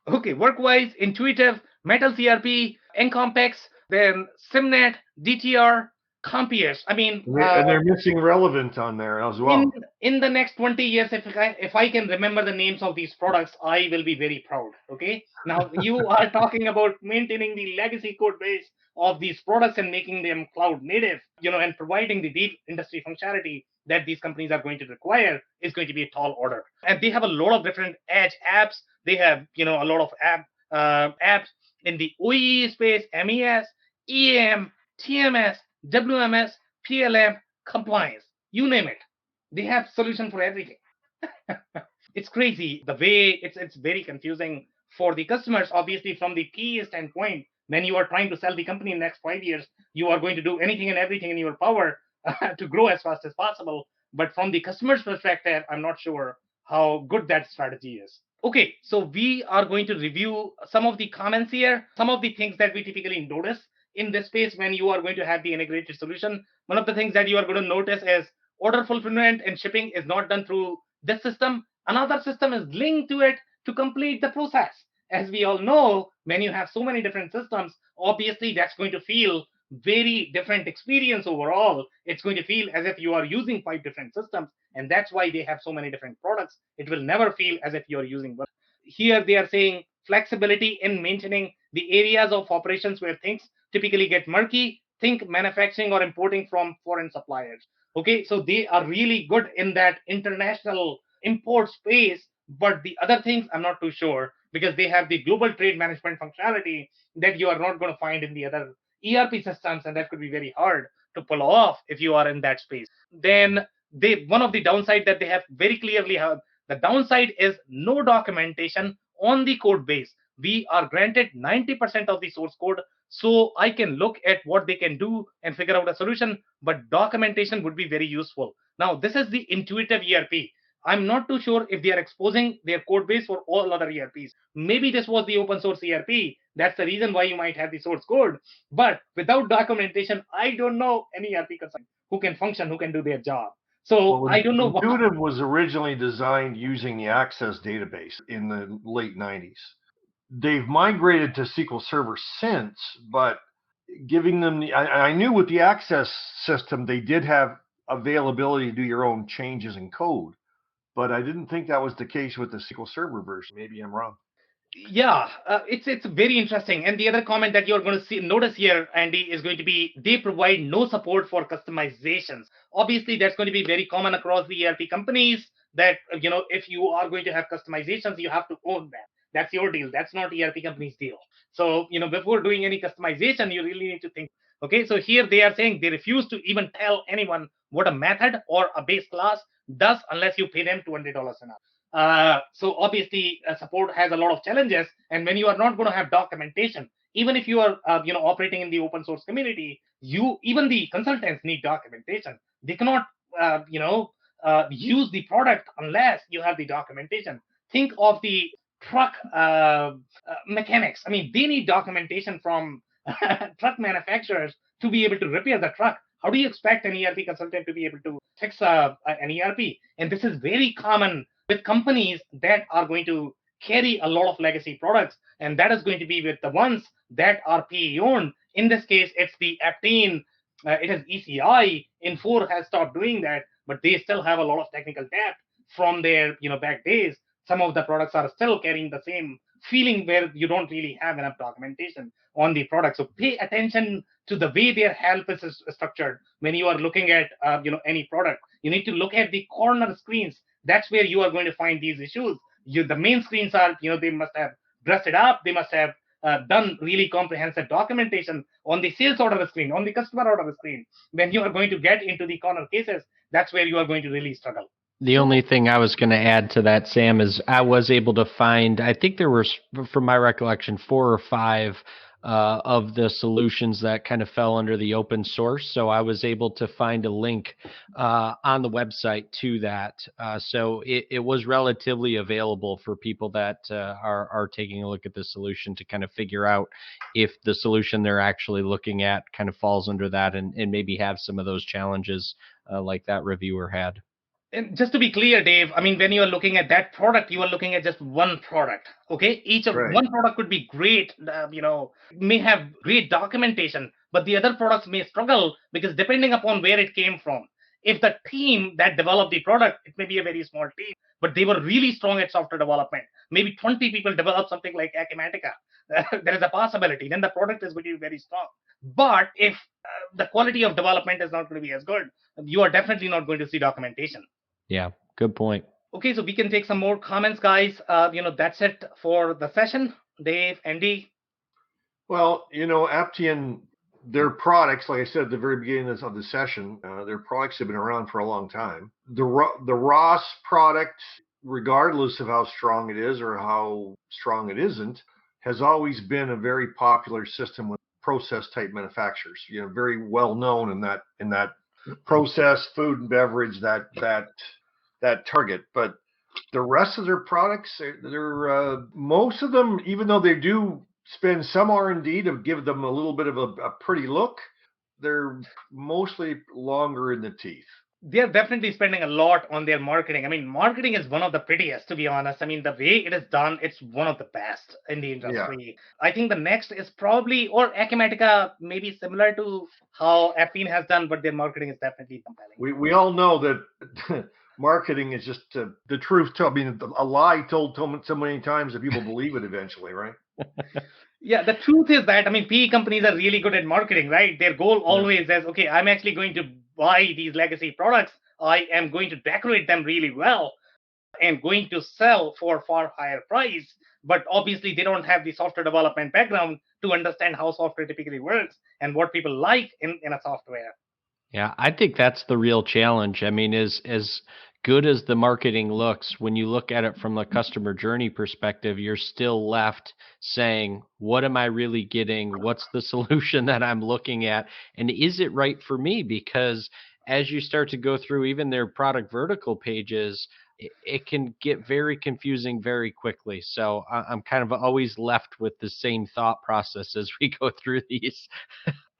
Okay, Workwise, Intuitive, Metal CRP, Encompex, then Simnet, DTR, Compiers. I mean, and they're missing Relevant on there as well. In the next 20 years, if I can remember the names of these products, I will be very proud. Okay. Now you are talking about maintaining the legacy code base of these products and making them cloud native, and providing the deep industry functionality that these companies are going to require is going to be a tall order. And they have a lot of different edge apps. They have, a lot of apps in the OEE space, MES, EAM, TMS, WMS, PLM, compliance, you name it. They have solution for everything. It's crazy the way it's very confusing for the customers. Obviously, from the PE standpoint, when you are trying to sell the company in the next 5 years, you are going to do anything and everything in your power to grow as fast as possible. But from the customer's perspective, I'm not sure how good that strategy is. Okay, so we are going to review some of the comments here, some of the things that we typically notice in this space when you are going to have the integrated solution. One of the things that you are going to notice is order fulfillment and shipping is not done through this system. Another system is linked to it to complete the process. As we all know, when you have so many different systems, obviously that's going to feel very different experience overall. It's going to feel as if you are using 5 different systems, and that's why they have so many different products. It will never feel as if you're using one. Here they are saying flexibility in maintaining the areas of operations where things typically get murky. Think manufacturing or importing from foreign suppliers. Okay, so they are really good in that international import space, but the other things I'm not too sure because they have the global trade management functionality that you are not going to find in the other ERP systems, and that could be very hard to pull off if you are in that space. Then one of the downside that they have very clearly The downside is no documentation on the code base. We are granted 90% of the source code, so I can look at what they can do and figure out a solution, but documentation would be very useful. Now, this is the intuitive ERP. I'm not too sure if they are exposing their code base for all other ERPs. Maybe this was the open source ERP. That's the reason why you might have the source code. But without documentation, I don't know any ERP consultant who can function, who can do their job. So Well, I don't know. Intuitive was originally designed using the Access database in the late 90s. They've migrated to SQL Server since, but giving them I knew with the Access system they did have availability to do your own changes in code, but I didn't think that was the case with the SQL Server version. Maybe I'm wrong. Yeah, it's very interesting. And the other comment that you're going to see notice here, Andy, is going to be they provide no support for customizations. Obviously, that's going to be very common across the ERP companies. That if you are going to have customizations, you have to own them. That's your deal. That's not ERP company's deal. So before doing any customization, you really need to think. Okay, so here they are saying they refuse to even tell anyone what a method or a base class does unless you pay them $200 an hour. So obviously support has a lot of challenges, and when you are not going to have documentation, even if you are operating in the open source community, even the consultants need documentation. They cannot use the product unless you have the documentation. Think of the truck mechanics. I mean, they need documentation from truck manufacturers to be able to repair the truck. How do you expect an ERP consultant to be able to fix an ERP? And this is very common with companies that are going to carry a lot of legacy products, and that is going to be with the ones that are PE owned. In this case, it's the Aptean, it is ECi. Infor has stopped doing that, but they still have a lot of technical debt from their back days. Some of the products are still carrying the same feeling where you don't really have enough documentation on the product. So pay attention to the way their help is structured when you are looking at any product. You need to look at the corner screens. That's where you are going to find these issues. The main screens are, they must have dressed it up. They must have done really comprehensive documentation on the sales order screen, on the customer order screen. When you are going to get into the corner cases, that's where you are going to really struggle. The only thing I was going to add to that, Sam, is I was able to find, I think there were, from my recollection, 4 or 5 of the solutions that kind of fell under the open source. So I was able to find a link on the website to that. So it was relatively available for people that are taking a look at the solution to kind of figure out if the solution they're actually looking at kind of falls under that and maybe have some of those challenges like that reviewer had. And just to be clear, Dave, I mean, when you are looking at that product, you are looking at just one product. Okay, one product could be great, may have great documentation, but the other products may struggle because depending upon where it came from. If the team that developed the product, it may be a very small team, but they were really strong at software development. Maybe 20 people develop something like Acumatica. There is a possibility. Then the product is going to be very strong. But if the quality of development is not going to be as good, you are definitely not going to see documentation. Yeah, good point. Okay, so we can take some more comments, guys. That's it for the session. Dave, Andy. Well, Aptean, their products, like I said at the very beginning of the session, their products have been around for a long time. The ROS product, regardless of how strong it is or how strong it isn't, has always been a very popular system with process type manufacturers. Very well known in that process, food and beverage, that target. But the rest of their products, they're most of them, even though they do spend some R&D to give them a little bit of a pretty look, they're mostly longer in the teeth. They're definitely spending a lot on their marketing. I mean, marketing is one of the prettiest, to be honest. I mean, the way it is done, it's one of the best in the industry. Yeah. I think the next is probably, or Acumatica, maybe similar to how Aptean has done, but their marketing is definitely compelling. We all know that marketing is just the truth. I mean, a lie told so many times that people believe it eventually, right? Yeah, the truth is that, I mean, PE companies are really good at marketing, right? Their goal always is, okay, I'm actually going to buy these legacy products. I am going to decorate them really well and going to sell for far higher price. But obviously, they don't have the software development background to understand how software typically works and what people like in a software. Yeah, I think that's the real challenge. I mean, as good as the marketing looks, when you look at it from the customer journey perspective, you're still left saying, what am I really getting? What's the solution that I'm looking at? And is it right for me? Because as you start to go through even their product vertical pages, it can get very confusing very quickly. So I'm kind of always left with the same thought process as we go through these.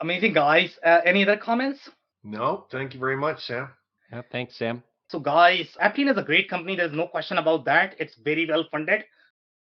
Amazing, guys. Any other comments? No, thank you very much, Sam. Yeah, thanks, Sam. So, guys, Aptean is a great company. There's no question about that. It's very well funded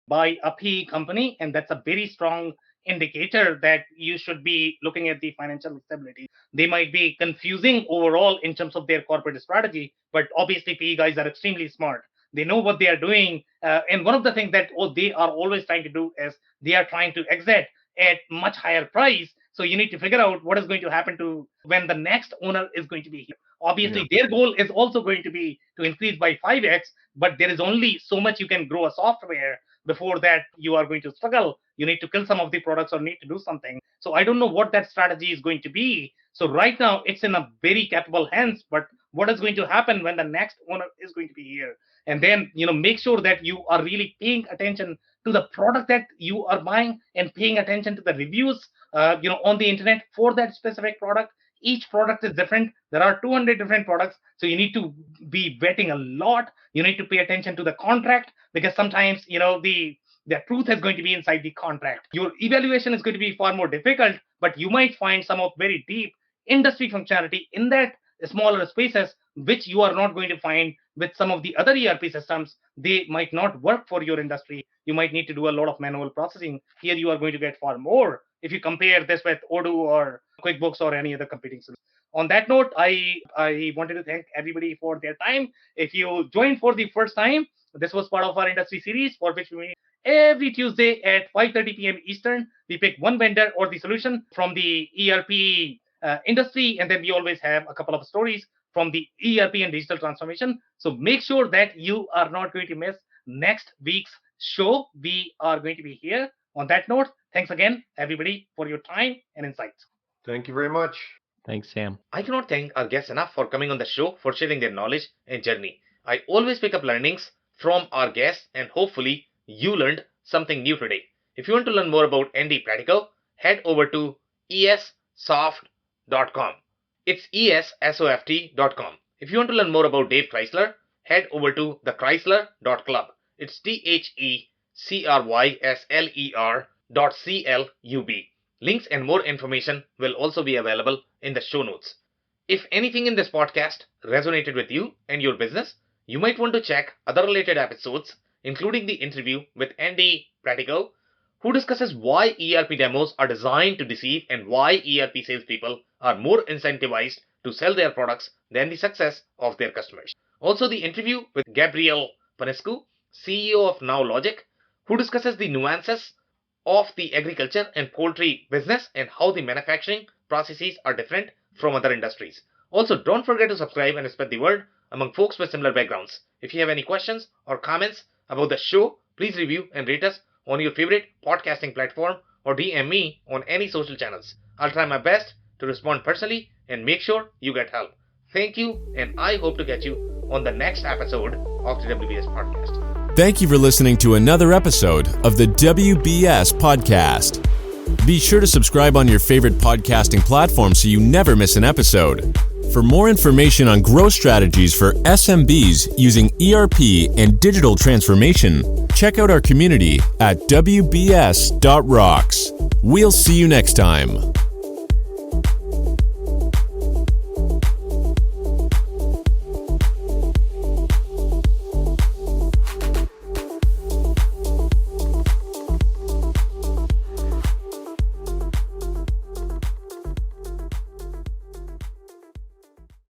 by a PE company, and that's a very strong indicator that you should be looking at the financial stability. They might be confusing overall in terms of their corporate strategy, but obviously PE guys are extremely smart. They know what they are doing, and one of the things that they are always trying to do is they are trying to exit at much higher price. So you need to figure out what is going to happen to when the next owner is going to be here. Obviously, their goal is also going to be to increase by 5x, but there is only so much you can grow a software. Before that, you are going to struggle. You need to kill some of the products or need to do something. So I don't know what that strategy is going to be. So right now, it's in a very capable hands. But what is going to happen when the next owner is going to be here? And then, make sure that you are really paying attention to the product that you are buying and paying attention to the reviews, on the internet for that specific product. Each product is different. There are 200 different products. So you need to be vetting a lot. You need to pay attention to the contract because sometimes, the truth is going to be inside the contract. Your evaluation is going to be far more difficult, but you might find some of very deep industry functionality in that smaller spaces, which you are not going to find with some of the other ERP systems. They might not work for your industry. You might need to do a lot of manual processing. Here you are going to get far more if you compare this with Odoo or QuickBooks or any other competing solution. On that note, I wanted to thank everybody for their time. If you joined for the first time, this was part of our industry series for which we meet every Tuesday at 5:30 p.m. Eastern. We pick one vendor or the solution from the ERP industry, and then we always have a couple of stories from the ERP and digital transformation. So make sure that you are not going to miss next week's show. We are going to be here. On that note, thanks again, everybody, for your time and insights. Thank you very much. Thanks, Sam. I cannot thank our guests enough for coming on the show, for sharing their knowledge and journey. I always pick up learnings from our guests, and hopefully you learned something new today. If you want to learn more about Andy Pratico, head over to essoft.com. It's essoft.com. If you want to learn more about Dave Chrysler, head over to thechrysler.club. It's TheChrysler.club. Links and more information will also be available in the show notes. If anything in this podcast resonated with you and your business, you might want to check other related episodes, including the interview with Andy Pratico, who discusses why ERP demos are designed to deceive and why ERP salespeople are more incentivized to sell their products than the success of their customers. Also, the interview with Gabriel Panescu, CEO of NowLogic, who discusses the nuances of the agriculture and poultry business and how the manufacturing processes are different from other industries. Also, don't forget to subscribe and spread the word among folks with similar backgrounds. If you have any questions or comments about the show, please review and rate us on your favorite podcasting platform or DM me on any social channels. I'll try my best to respond personally and make sure you get help. Thank you, and I hope to get you on the next episode of the WBS podcast. Thank you for listening to another episode of the WBS podcast. Be sure to subscribe on your favorite podcasting platform so you never miss an episode. For more information on growth strategies for SMBs using ERP and digital transformation, check out our community at WBS.rocks. We'll see you next time.